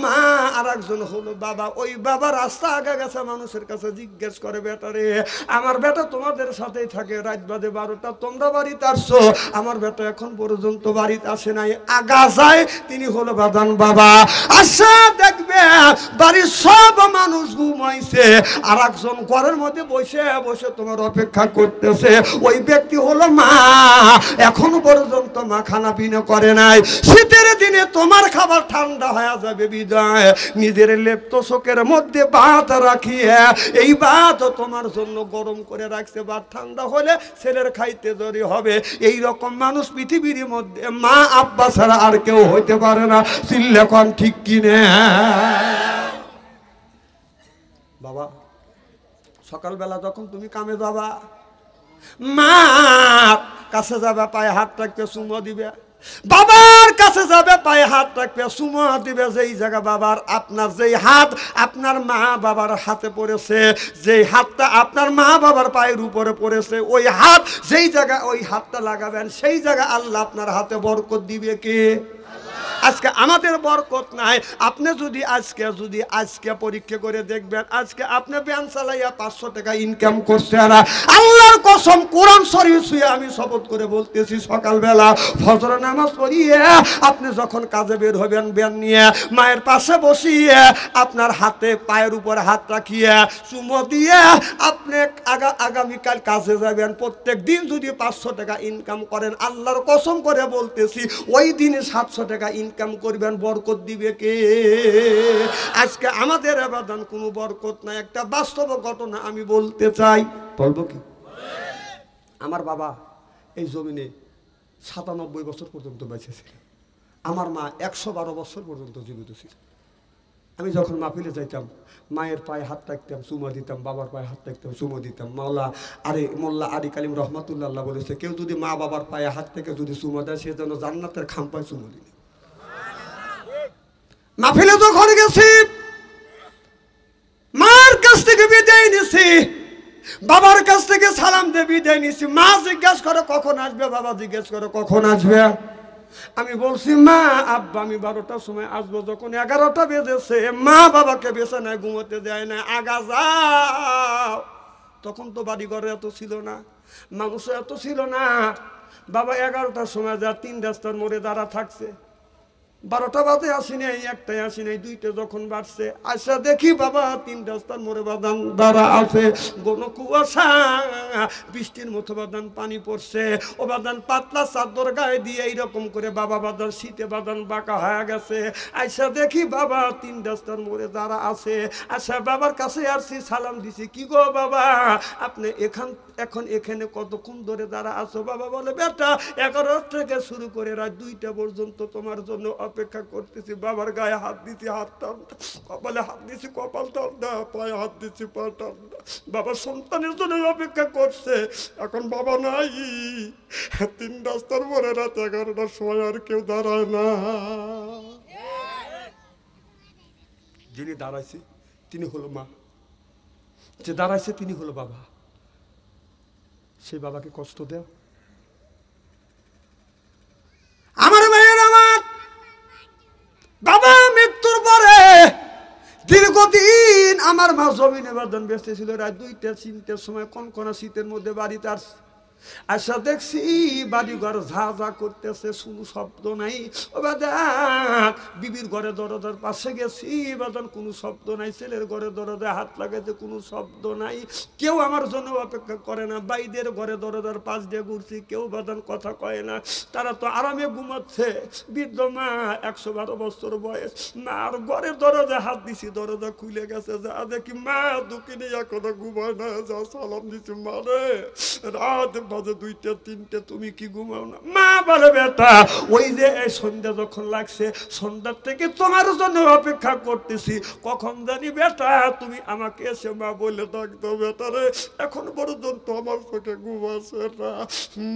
মা আর একজন হলো বাবা। ওই বাবা রাস্তা আগে গেছে, মানুষের কাছে জিজ্ঞেস করে, বেটারে আমার বেটা তোমাদের সাথেই থাকে, রাত বাজে 12টা, তোমরা বাড়িতে আসছো, আমার বেটা এখন পর্যন্ত বাড়িতে আসে নাই। আগা যায় তিনি হলো বাদান বাবা। আশা দেখবে বাড়ির সব মানুষ ঘুমাইছে, আর একজন ঘরের মধ্যে বসে বসে তোমার অপেক্ষা করতেছে, ওই ব্যক্তি হলো মা। এখনো পর্যন্ত মা খানা পিনা করে নাই। শীতের দিনে তোমার খাবার ঠান্ডা হয়ে যাবে বিদায়, নিজের লেপ্ত শোকের মধ্যে ভাত রাখিয়ে এই ভাত তোমার জন্য গরম করে রাখছে, ভাত ঠান্ডা হলে ছেলের খাইতে দেরি হবে। এই রকম মানুষ পৃথিবীর মধ্যে মা আব্বা ছাড়া আর কেউ হইতে পারে না। চিল্লেখন ঠিক কিনে? বাবা সকালবেলা যখন তুমি কামে যাবা, মা কাছে যাবে, পায়ে হাত রাখতে চুমো দিবে, বাবার কাছে যাবে, পায়ে হাত রাখবে, চুমো দিবে যেই জায়গা বাবার, আপনার যেই হাত আপনার মা বাবার হাতে পড়েছে, যেই হাতটা আপনার মা বাবার পায়ের উপরে পড়েছে, ওই হাত যেই জায়গা ওই হাতটা লাগাবেন, সেই জায়গা আল্লাহ আপনার হাতে বরকত দিবে কে? আজকে আমাদের বরকত নাই। আপনি যদি আজকে পরীক্ষা করে দেখবেন, আজকে আপনি ব্যান চালাইয়া 500 টাকা ইনকাম করছেন, আল্লাহর কসম কোরআন শরীফ ছুঁয়ে আমি শপথ করে বলতেছি, সকালবেলা ফজর নামাজ পড়িয়ে আপনি যখন কাজে বের হবেন, ব্যান নিয়ে মায়ের পাশে বসিয়ে আপনার হাতে পায়ের উপর হাত রাখিয়ে চুমো দিয়ে আপনি আগামীকাল কাজে যাবেন। প্রত্যেক দিন যদি 500 টাকা ইনকাম করেন, আল্লাহর কসম করে বলতেছি ওই দিনে 700 টাকা ইনকাম করবেন। বরকত দিবে কে? আজকে আমাদের আবাদান কোনো বরকত নাই। একটা বাস্তব ঘটনা আমি বলতে চাই, বলবো কি? আমার বাবা এই জমিনে 97 বছর পর্যন্ত বেঁচে ছিল। আমার মা 112 বছর পর্যন্ত জীবিত ছিল। আমি যখন মাহফিলে যাইতাম, মায়ের পায়ে হাত রাখতাম, চুমা দিতাম, বাবার পায়ে হাত রাখতাম, চুমো দিতাম। মোল্লা আরি কালিম রহমাতুল্লাহ বলেছে, কেউ যদি মা বাবার পায়ে হাত থেকে যদি চুমা দেয়, সে যেন জান্নাতের খাম্পায় চুমো দিলে। মাহফিলে যখন গেছি, মার কাছ থেকে বিদায় নিছি, বাবার কাছ থেকে সালাম দিয়ে বিদায় নিছি। মা জিজ্ঞাসা করে কখন আসবে, বাবা জিজ্ঞেস করে কখন আসবে। আমি বলছি, মা আব্বা আমি 12টার সময় আসবো। যখন 11টা বেজেছে, মা বাবাকে বিছানায় ঘুমোতে দেয় না, আগা যাও। তখন তো বাড়ি ঘরে এত ছিল না, মানুষও এত ছিল না। বাবা 11টার সময় যা 3 রাস্তার মোড়ে দাঁড়া থাকছে। 12টা বাজে আসি নাই, 1টায় আসি নাই, 2টে যখন বাড়ছে, আসা দেখি বাবা 3 রাস্তার মোড়ে বাদান দাঁড়া আছে। ঘন কুয়াশা, বৃষ্টির মতো বাদান পানি পড়ছে। ও বাদান পাতলা চাদর গায়ে দিয়ে এইরকম করে বাবা বাদান শীতে বাদান বাঁকা হয়ে গেছে। আইসা দেখি বাবা 3 রাস্তার মোড়ে দাঁড়া আছে। আচ্ছা বাবার কাছে আসছি, সালাম দিছি, কি গো বাবা আপনি এখন এখানে কতক্ষণ ধরে দাঁড়া আছো? বাবা বলে, বেটা 11 থেকে শুরু করে রাত 2টা পর্যন্ত তোমার জন্য অপেক্ষা করতেছি। বাবার গায়ে হাত দিছি, হাত টানটা, কপালে হাত দিছি, কপাল টানটা, পায়ে হাত দিছি, পা টানটা। বাবা সন্তানের জন্য অপেক্ষা করছে। এখন বাবা নাই। 3 রাস্তার মোড়ে রাত 11টার সময় আর কেউ দাঁড়ায় না। যিনি দাঁড়াইছে তিনি হলো মা, যে দাঁড়াইছে তিনি হলো বাবা। সেই বাবাকে কষ্ট দেও। আমার মেয়ের, আমার বাবা মৃত্যুর পরে দীর্ঘদিন আমার মা জমিনে বাদন বেঁচে ছিল। রাত 2টা 3টার সময় কনকনা শীতের মধ্যে বাড়িতে আসছে। আচ্ছা দেখছি বাড়িঘর ঝা ঝা করতেছে, কোনো শব্দ নাই। ও বাদান বিবির ঘরে দরজার পাশে গেছি, বাদান কোনো শব্দ নাই। ছেলের ঘরে দরজায় হাত লাগাইছে, কোনো শব্দ নাই। কেউ আমার জন্য অপেক্ষা করে না। বাইদের ঘরে দরজার পাশ দিয়ে ঘুরছি, কেউ বাদান কথা কয় না। তারা তো আরামে ঘুমাচ্ছে। বৃদ্ধ মা, 112 বছর বয়স, মার ঘরের দরজায় হাত দিছি, দরজা খুলে গেছে। যা দেখি মা দুঃখিনী এখনো ঘুমায় না। যা সালাম দিছি, মা রে রাত বাজে 2টা 3টে, তুমি কি ঘুমাও না? মা বলে, বেটা ওই যে সন্ধ্যা যখন লাগছে, সন্ধ্যার থেকে তোমার জন্য অপেক্ষা করতেছি, কখন জানি বেটা তুমি আমাকে এসে মা বলে ডাকতো। বেটা রে এখন পর্যন্ত আমার চোখে ঘুম আসে না।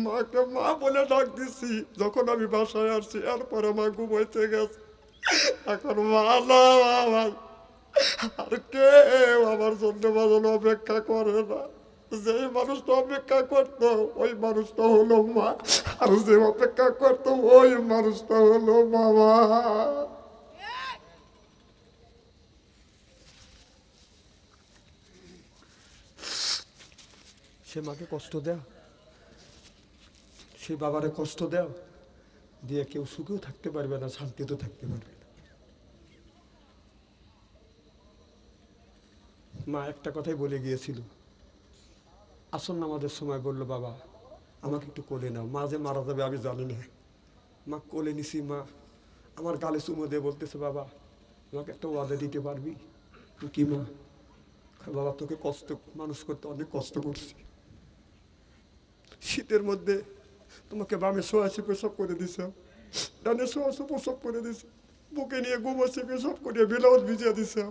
মাকে মা বলে ডাক দিছি, যখন আমি বাসায় আসছি এরপরে মা ঘুমাইতে গেছে। এখন মা না আমার, আর কেউ আমার জন্য বাজানো অপেক্ষা করে না। যে মানুষটা অপেক্ষা করতো ওই মানুষটা হলো মা, আর যে অপেক্ষা করতো ওই মানুষটা হলো বাবা। সে মাকে কষ্ট দেও, সেই বাবারে কষ্ট দেও, দিয়ে কেউ সুখেও থাকতে পারবে না, শান্তিতেও থাকতে পারবে না। মা একটা কথাই বলে গিয়েছিল, আসল নামাজের সময় বললো, বাবা আমাকে একটু কোলে নাও। মা যে মারা যাবে আমি জানি না। মা কোলে নিছি, মা আমার গালে চুমো দিয়ে বলতেছে, বাবা আমাকে একটা ওয়াদা দিতে পারবি? কি মা? বাবা তোকে মানুষ করতে অনেক কষ্ট করছি। শীতের মধ্যে তোমাকে বামে শোয়াশি পেশাব করে দিছে, ডানে শোয়াশি প্রসব করে দিছে, বুকে নিয়ে ঘুমাচ্ছি পেশাব করে ব্লাউজ ভিজিয়ে দিছে।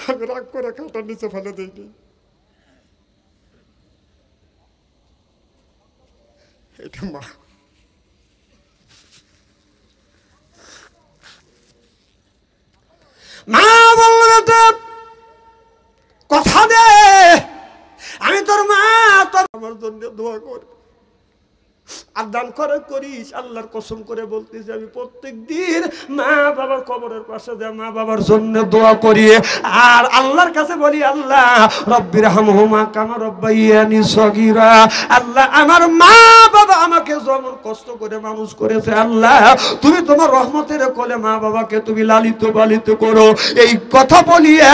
আমি রাগ করে খাটার নিচে ফেলে দিইনি। এটা মা। দোয়া করে আর দান করে করিস। আল্লাহর কসম করে বলতেছি আমি প্রত্যেক দিন মা বাবার কবরের পাশে যা মা বাবার জন্য দোয়া করি আর আল্লাহর কাছে বলি আল্লাহ রব্বির হামহুমা কামা রব্বাইয়ানি সগীরা। আল্লাহ আমার মা বাবা আমাকে যেমন কষ্ট করে মানুষ করেছে আল্লাহ তুমি তোমার রহমতের কোলে মা বাবাকে তুমি লালিত পালিত করো। এই কথা বলিয়া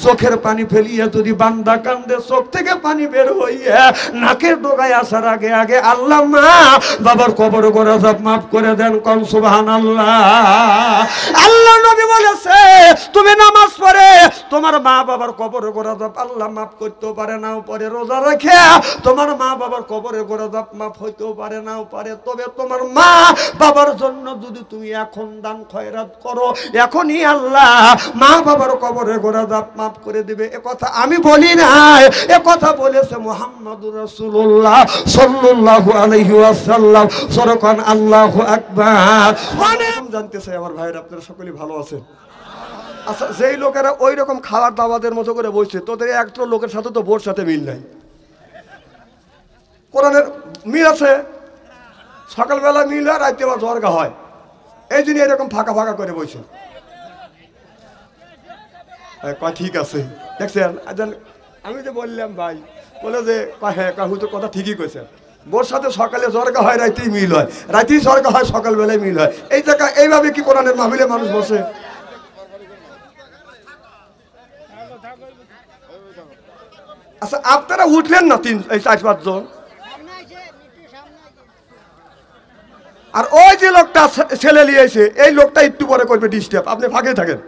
চোখের পানি ফেলিয়া যদি বান্দা কান্দে চোখ থেকে পানি বের হইয়া নাকের ডগায় আসার আগে আগে আল্লাহ মা বাবার কবর করে সব মাফ করে দেন। কোন সুবহানাল্লাহ। আল্লাহ নবী বলেছে তুমি নামাজ পড়ে তোমার মা বাবার কবরে করে সব আল্লাহ মাফ করতেও পারে নাও পারে। রোজা রেখে তোমার মা বাবার কবরে করে সব মাফ হইতেও পারে নাও পারে। তবে তোমার মা বাবার জন্য যদি তুমি এখন দান খয়রাত করো এখনই আল্লাহ মা বাবার কবরে করে সব মাফ করে দিবে। এ কথা আমি বলি নাই, এ কথা বলেছে মুহাম্মদুর রাসূলুল্লাহ সাল্লাল্লাহু আলাইহি ওয়াসাল্লাম। সরকান আল্লাহু আকবার। জানতে চাই আমার ভাইরা আপনারা সকলেই ভালো আছেন? আচ্ছা যেই লোকেরা ওই রকম খাবার দাবাদের মতো করে বসছে তোদের একটা লোকের সাথে তো বোর সাথে মিল নাই। কোরআনের মিল আছে, সকালবেলা মিল হয় রাইতে আবার জর্গা হয়, এই জন্য এরকম ফাঁকা ফাঁকা করে বসে। ঠিক আছে দেখছেন আমি যে বললাম ভাই বলে যে হ্যাঁ হুজুর কথা ঠিকই কইছে। বোর সাথে সকালে জর্গা হয় রাইতেই মিল হয়, রাইতেই জর্গা হয় সকালবেলায় মিল হয়। এই জায়গা এইভাবে কি কোরআনের মাহফিলে মানুষ বসে? আচ্ছা আপনারা উঠলেন না এই 4-5 জন, আর ওই যে লোকটা ছেলে নিয়েছে এই লোকটা একটু পরে করবে ডিস্টার্ব, আপনি ফাঁকে থাকেন।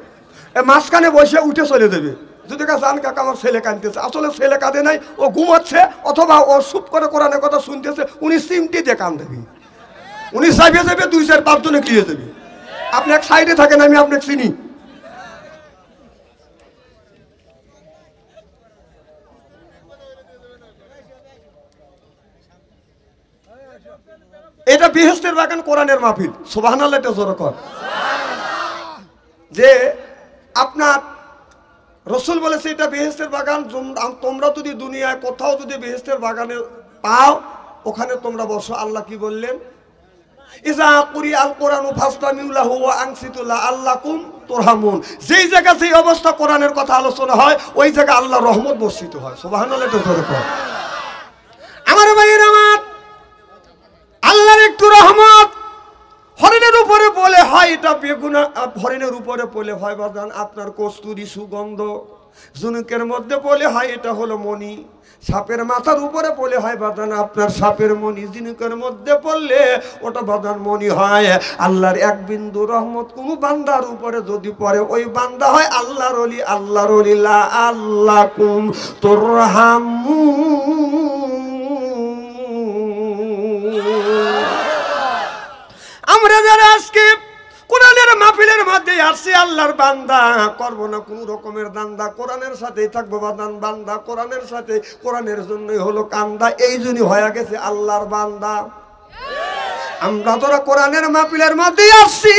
মাঝখানে বসে উঠে চলে দেবে। যদি জান কাকা আমার ছেলে কাঁদতেছে, আসলে ছেলে কাঁদে নাই, ও ঘুমাচ্ছে অথবা ও চুপ করে কোরআনের কথা শুনতেছে, উনি সিমটি দিয়ে কান দেবে, উনি চাইবে যাবে 2-4-5 জনে ক্লিয়ে দেবে। আপনি এক সাইডে থাকেন, আমি আপনাকে চিনি। এটা বেহেশতের বাগান, কোরআনের মাহফিল। সুবহানাল্লাহ জোরে কর। যে আপনার রসুল বলেছে এটা বেহেশতের বাগান, তোমরা যদি দুনিয়ায় কোথাও যদি বেহেশতের বাগানে পাও ওখানে তোমরা বসো। আল্লাহ কি বললেন? ইজা কুরি আল কোরআন ফাসতামিউ লাহু ওয়া আনসিতু লাআল্লাকুম তুরহামুন। যেই জায়গা যেই অবস্থা কোরআনের কথা আলোচনা হয় ওই জায়গা আল্লাহর রহমত বর্ষিত হয়। সুবহানাল্লাহ জোরে কর। আমার ভাইয়ের আমার আল্লাহর একটু রহমত হরিণের উপরে বলে হয় এটা বেগুনা, হরিণের উপরে বলে হয় বাদান আপনার কস্তুরি সুগন্ধ, ঝুনুকের মধ্যে বলে হয় এটা হলো মণি, সাপের মাথার উপরে বলে হয় বাদান আপনার সাপের মণি, ঝিনুকের মধ্যে পড়লে ওটা বাদান মণি হয়। আল্লাহর এক বিন্দু রহমত কোন বান্দার উপরে যদি পড়ে ওই বান্দা হয় আল্লাহর ওলি। আল্লাহর ওলি লা আল্লাকুম তুরহামুন। আমরা যারা আজকে কোরআনের মাহফিলের মধ্যে আসছি আল্লাহর বান্দা, করবো না কোন রকমের দান্দা, কোরআনের সাথেই থাকবো বাদান বান্দা, কোরআনের সাথে কোরআনের জন্যই হলো কান্দা, এই জন্যই হয়ে গেছে আল্লাহর বান্দা। আমরা তোরা কোরআনের মাহফিলের মধ্যে আসছি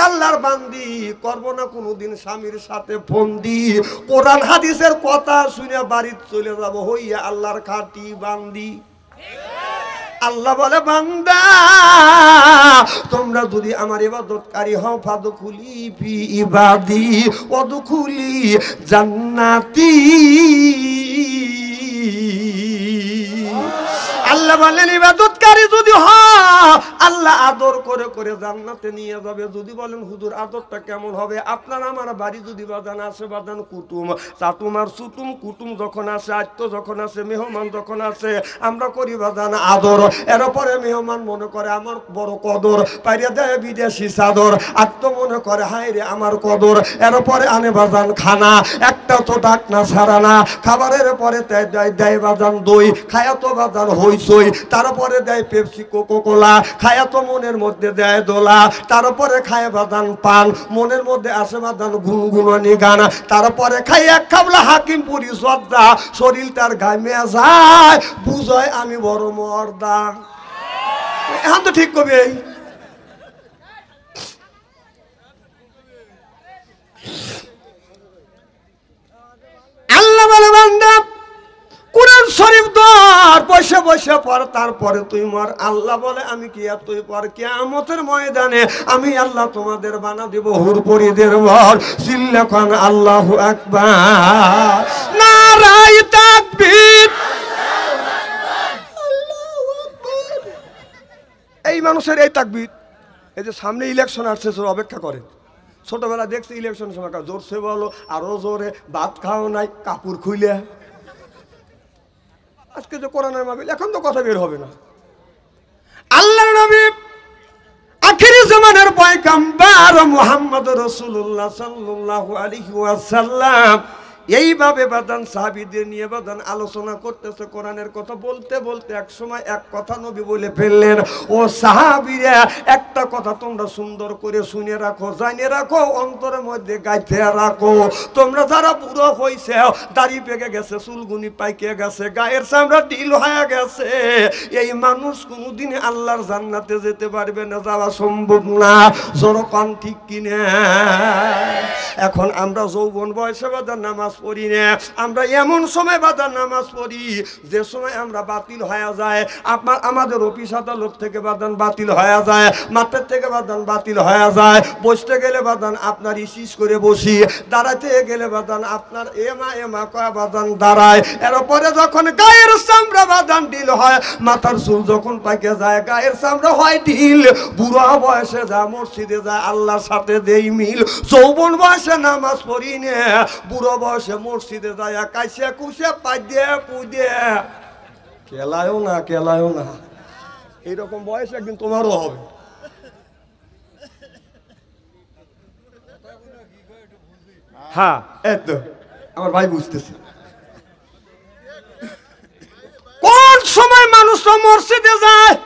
আল্লাহর বান্দি, করবো না কোনোদিন স্বামীর সাথে ফন্দি, কোরআন হাদিসের কথা শুনে বাড়িতে চলে যাবো হইয়া আল্লাহর খাঁটি বান্দি। আল্লাহ বলে বান্দা তোমরা যদি আমার ইবাদতকারী হও ফাদখুলি ফি ইবাদি ওয়াদখুলি জান্নাতি। আল্লাহ বলেন ইবাদতকারী যদি হয় আল্লাহ আদর করে করে জান্নাতে নিয়ে যাবে। যদি বলেন হুজুর আদরটা কেমন হবে? আপনার আমার বাড়ি যদি বাদান আসে বাদান কুটুম চাটুম আর সুটুম, কুটুম যখন আসে আত্ম যখন আসে মেহমান যখন আসে আমরা করি বাদান আদর। এরপরে মেহমান মনে করে আমার বড় কদর, পাইরে দেয় বিদেশি চাদর, আত্ম মনে করে হায় রে আমার কদর। এরপরে আনে বাদান খানা, একটা তো ডাক না ছাড়া না, খাবারের পরে দেয় বাদান দই, খায়া তো বাদান হইচই, তারপরে দেয় পেপসি কোকো কোলা, খায়া তো মনের মধ্যে দেয় দোলা, তারপরে খায় বাদান পান, মনের মধ্যে আসে বাদান গুনগুনানি গান, তারপরে খাই এক খাবলা হাকিমপুরি শ্রদ্ধা, শরীর তার গায়ে যায় বুঝয় আমি বড় মর্দা। এখন তো ঠিক কবি আল্লাহ বলে বান্দা কোরআন শরীফ ধর, বসে বসে পড়, তারপরে তুই মর। আল্লাহ বলে আমি কি আর তুই পর, কিয়ামতের ময়দানে আমি আল্লাহ তোমাদের বানা দিব হুরপুরীদের বর। চিল্লাখন আল্লাহু আকবার, নারায়ে তাকবীর। এই মানুষের এই তাকবীর, এই যে সামনে ইলেকশন আসছে, অপেক্ষা করে। ছোটবেলা দেখছি ইলেকশন সময় জোরসে বলো, আরো জোরে, ভাত খাও নাই, কাপড় খুইলে। আজকে যে কোরআনের মাহফিল, এখন তো কথা বের হবে না। আল্লাহর নবী আখিরি জামানার পয়গম্বর মুহাম্মদ রাসূলুল্লাহ সাল্লাল্লাহু আলাইহি ওয়াসাল্লাম এইভাবে বাদান সাহাবীদের নিয়ে বাদান আলোচনা করতেছে, কোরআনের কথা বলতে বলতে এক সময় এক কথা নবী বলে ফেললেন, ও সাহাবীরা একটা কথা তোমরা সুন্দর করে শুনে রাখো, জানে রাখো, অন্তরের মধ্যে গাইতে রাখো। তোমরা যারা বুড়ো হইছে, দাড়ি পেকে গেছে, চুলগুনি পাইকে গেছে, গায়ের চামড়া ঢিল হয়ে গেছে, এই মানুষ কোনোদিন আল্লাহর জান্নাতে যেতে পারবে না, যাওয়া সম্ভব না। জনগণ ঠিক কিনা? এখন আমরা যৌবন বয়সে বাদান নামাজ পড়ি না, আমরা এমন সময় বাদান নামাজ পড়ি যে সময় আমরা বাতিল হয়ে যায়। আমাদের অফিস আদালত থেকে বাদান বাতিল হয়ে যায়, মাঠের থেকে বাদান বাতিল হয়ে যায়। বসতে গেলে বাদান আপনার ইসিস করে বসি, দাঁড়াতে গেলে বাদান আপনার এমা এমা কয়া বাদান দাঁড়ায়। এরপরে যখন গায়ের চামড়া বাদান ঢিল হয়, মাথার চুল যখন পাকে যায়, গায়ের চামড়া হয় ঢিল, বুড়া বয়সে যা মসজিদে যায়, আল্লাহর সাথে দেই মিল। যৌবন বয়সে নামাজ পড়ি না, বুড়ো বয়সে মসজিদে যায় কাইসে কুসে পাইদে পুদে, কেলায়ও না কেলায়ও না। এইরকম বয়স একদিন তোমারও হবে। হ্যাঁ, এই তো আমার ভাই বুঝতেছে। কোন সময় মানুষরা মসজিদে যায়,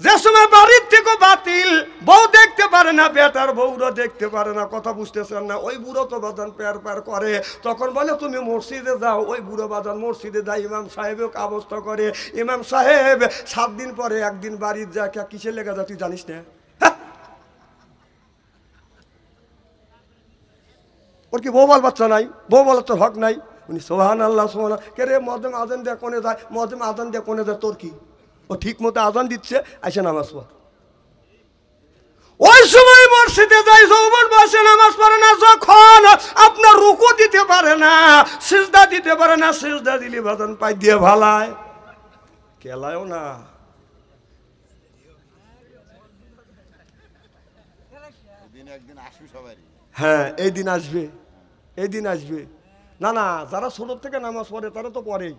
যে সময় বাড়ির থেকে বাতিল, বউ দেখতে পারে না, বেটার বউরা দেখতে পারে না, কথা বুঝতেছেন না? ওই বুড়ো তো বাদান প্যার প্যার করে, তখন বলে তুমি মসজিদে যাও। ওই বুড়ো বাদান মসজিদে যায়, ইমাম সাহেবও অবস্থা করে। ইমাম সাহেব 7 দিন পরে একদিন বাড়ির যা, কিসের লেগে যা তুই জানিস না? ওর কি বউ বাল বাচ্চা নাই? বউ বলার তোর হক নাই? উনি সুবহানাল্লাহ সুবহানাল্লাহ, কে রে মজম আজান দিয়ে কোনে যায়, মজম আজান দিয়ে কোনে যায়, তোর কি? ও ঠিক মতো আজান দিচ্ছে, আইসে নামাজ পড়। ওই সময় মসজিদে যাই, যৌবন বয়সে নামাজ পড়ে না। যখন আপনার রুকু দিতে পারে না, সিজদা দিতে পারে না, সিজদা দিলে বাদান পাই দিয়ে ভালায়, কেলায়ও না। হ্যাঁ, এই দিন আসবে, এই দিন আসবে। না না, যারা ছোট থেকে নামাজ পড়ে তারা তো পড়েই।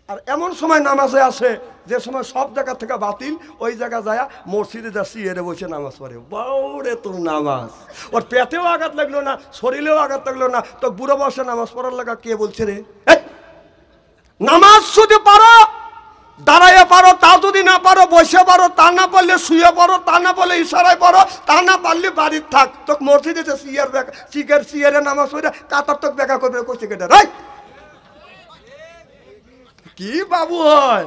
আর এমন সময় নামাজে আসে যে সময় সব জায়গা থেকে বাতিল, ওই জায়গা যায় মসজিদে যাচ্ছি, এরে বসে নামাজ পড়ে। বাউরে তোর নামাজ, ওর পেটেও আঘাত লাগলো না, শরীরেও আঘাত লাগলো না, তো বুড়ো বসে নামাজ পড়ার লাগা কে বলছে রে? নামাজ যদি পারো দাঁড়াইয়ে পারো, তা যদি না পারো বসে পারো, তা না পারলে শুয়ে পড়ো, তা না পারলে ইশারায় পড়ো, তা না পারলে বাড়ির থাক। তোকে মসজিদে সিয়ারে নামাজ পড়ে কাতার তোকে দেখা করবে, কইছে কেটে রাই কি বাবু হয়?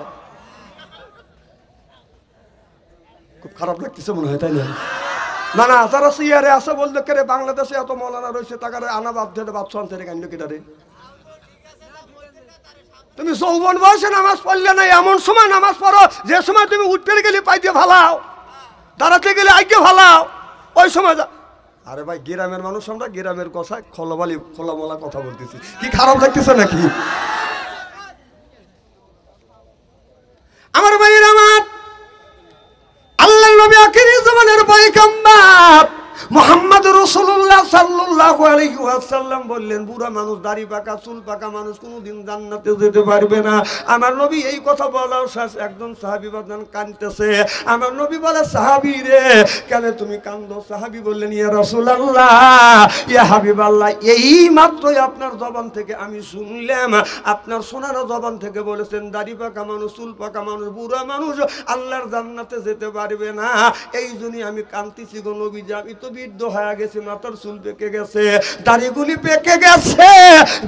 খুব খারাপ লাগতেছে মনে হয়, তাই না? না না, যারা সিয়ারে আছে বলতে কে রে, বাংলাদেশে এত মৌলানা রয়েছে, তাকারে আনা বাদ ধরে বাদ সন্তানে কান্ড কেটারে। তুমি যৌবন বয়সে নামাজ পড়লে না, এমন সময় নামাজ পড়ো যে সময় তুমি উঠতে গেলে পাইতে ভালাও, দাঁড়াতে গেলে আইকে ভালাও, ওই সময়। আরে ভাই, গ্রামের মানুষ আমরা, গ্রামের কথা খোলামলা কথা বলতেছি, কি খারাপ লাগতেছে নাকি? আমার ভাইয়ের আমার, আল্লাহর নবী আখিরি জামানের পয়গম্বর মুহাম্মদ রাসূলুল্লাহ সাল্লাল্লাহু আলাইহি ওয়াসাল্লাম বললেন, বুড়া মানুষ, দাড়ি পাকা, চুল পাকা মানুষ কোনোদিন জান্নাতে যেতে পারবে না। আমার নবী এই কথা বলার শেষ একজন সাহাবী বাদান কাঁদতেছে। আমার নবী বলে, সাহাবী রে কেন তুমি কান্দো? সাহাবী বললেন, ইয়া রাসূলুল্লাহ, ইয়া হাবিবাল্লাহ, এই মাত্রই আপনার জবান থেকে আমি শুনলাম, আপনার শোনানো জবান থেকে বলেছেন দাড়ি পাকা মানুষ, চুল পাকা মানুষ, বুড়া মানুষ আল্লাহর জান্নাতে যেতে পারবে না। এই জন্যই আমি কাঁদতেছি গো নবীজি। আমি তো বৃদ্ধ হয়ে গেছে, মাথার চুল পেকে গেছে, দাড়িগুলি পেকে গেছে,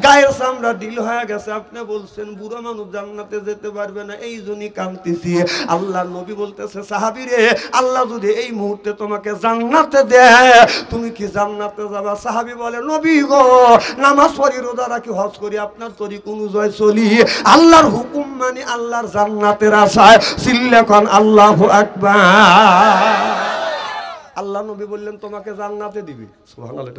গায়ের চামড়া ঢিল হয়ে গেছে। আপনি বলছেন বুড়া মানুষ জান্নাতে যেতে পারবে না, এই জন্যই কাঁদতেছি। আল্লাহ নবী বলতেছে সাহাবী রে, আল্লাহ যদি এই মুহূর্তে তোমাকে জান্নাতে দেয়, তুমি কি জান্নাতে যাবা? সাহাবী বলে নবী গো, নামাজ পড়ি, রোজা রাখি, হজ করি, আপনার তরিক অনুযায়ী চলি, আল্লাহর হুকুম মানি, আল্লাহর জান্নাতের আশায় চিল্লা কোন আল্লাহু আকবার। আল্লাহ নবী বললেন তোমাকে জান্নাতে দিবে। সুবহানাল্লাহ।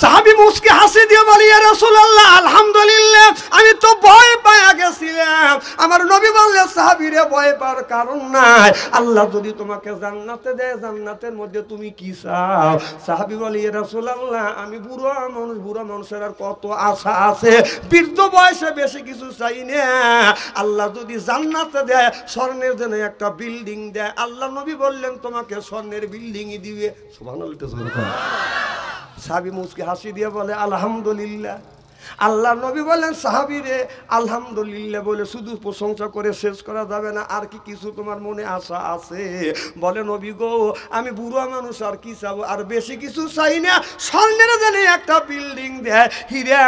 সাহাবী মুস্কি হাসি দিয়ে বলে ইয়া রাসূলুল্লাহ আলহামদুলিল্লাহ, আমি তো ভয় পেয়ে গেছিলাম। আমার নবী বললেন সাহাবী রে, ভয় পাওয়ার কারণ নাই, আল্লাহ যদি তোমাকে জান্নাতে দেয়, জান্নাতের মধ্যে তুমি কি চাও? সাহাবী বলে ইয়া রাসূলুল্লাহ, আমি বুড়া মানুষ, বুড়া মানুষের আর কত আশা আছে, বৃদ্ধ বয়সে বেশি কিছু চাই না। আল্লাহ যদি জান্নাতে দেয়, স্বর্ণের জন্য একটা বিল্ডিং দেয়, আল্লাহ নবী বললেন তোমাকে স্বর্ণের বিল্ডিংই দিবে। সুবহানাল্লাহ। সাহাবী মুস্কি হাসি দিয়ে বলে আলহামদুলিল্লাহ। আল্লাহ নবী বলেন সাহাবী রে, আলহামদুলিল্লাহ বলে শুধু প্রশংসা করে শেষ করা যাবে না, আর কি কিছু তোমার মনে আশা আছে? বলে নবী গো, আমি বুড়া মানুষ, আর কি চাবো, আর বেশি কিছু চাই না, স্বর্ণের জন্য একটা বিল্ডিং দেয়, হীরা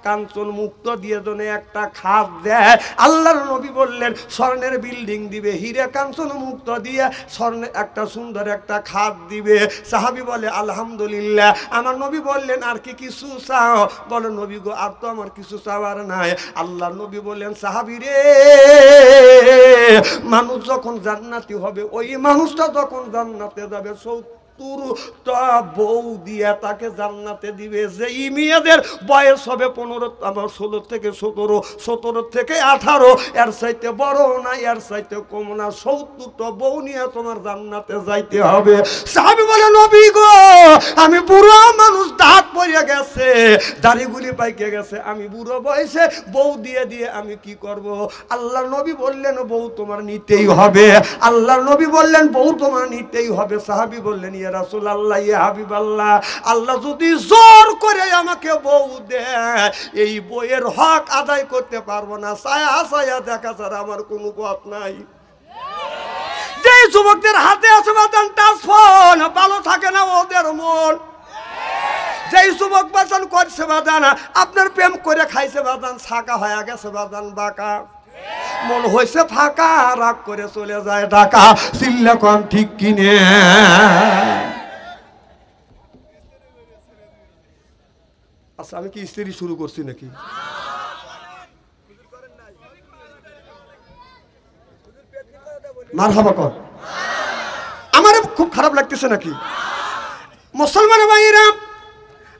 কাঞ্চন মুক্ত দিয়ে জন্য একটা খাদ দেয়। আল্লাহর নবী বললেন স্বর্ণের বিল্ডিং দিবে, হীরা কাঞ্চন মুক্ত দিয়ে স্বর্ণের একটা সুন্দর একটা খাদ দিবে। সাহাবী বলে আলহামদুলিল্লাহ। আমার নবী বললেন আর কি কিছু চাও? বলে নবী গো, আর তো আমার কিছু চাওয়ার নাই। আল্লাহ নবী বললেন সাহাবী রে, মানুষ যখন জান্নাতি হবে, ওই মানুষটা যখন জান্নাতে যাবে, বউ দিয়া তাকে জান্নাতে দিবে। যে মেয়েদের বয়স হবে 16 থেকে 17, 17 থেকে 18, এর চাইতে বড় না, এর চাইতে কম না, 70টা বউ নিয়ে তোমার জান্নাতে যাইতে হবে। সাহাবী বলে নবী গো, আমি বুড়ো মানুষ, দাঁত পড়ে গেছে, দাড়িগুলি পাইকে গেছে, আমি বুড়ো বয়সে বউ দিয়ে দিয়ে আমি কি করব? আল্লাহ নবী বললেন বউ তোমার নিতেই হবে। আল্লাহ নবী বললেন বউ তোমার নিতেই হবে। সাহাবী বললেন ইয়া রাসূলুল্লাহ, ইয়া হাবিবাল্লাহ, আল্লাহ যদি জোর করে আমাকে বউ দেয়, এই বউয়ের হক আদায় করতে পারবো না, ছায়া ছায়া দেখা ছাড়া আমার কোনো পথ নাই। যে যুবকদের হাতে আছে বাদান টাচ ফোন, ভালো থাকে না ওদের মন। যেই যুবক বাদান করছে বাদান, আপনার প্রেম করে খাইছে বাদান, ছাকা হয়ে গেছে বাদান, বাঁকা মন হয়েছে ফাঁকা, রাগ করে চলে যায় ঢাকা। চিল্লা কোন ঠিক কিনে? আচ্ছা, আমি কি স্ত্রী শুরু করছি নাকি? মারহাবা কর। আমার খুব খারাপ লাগতেছে নাকি? মুসলমান ভাইরা,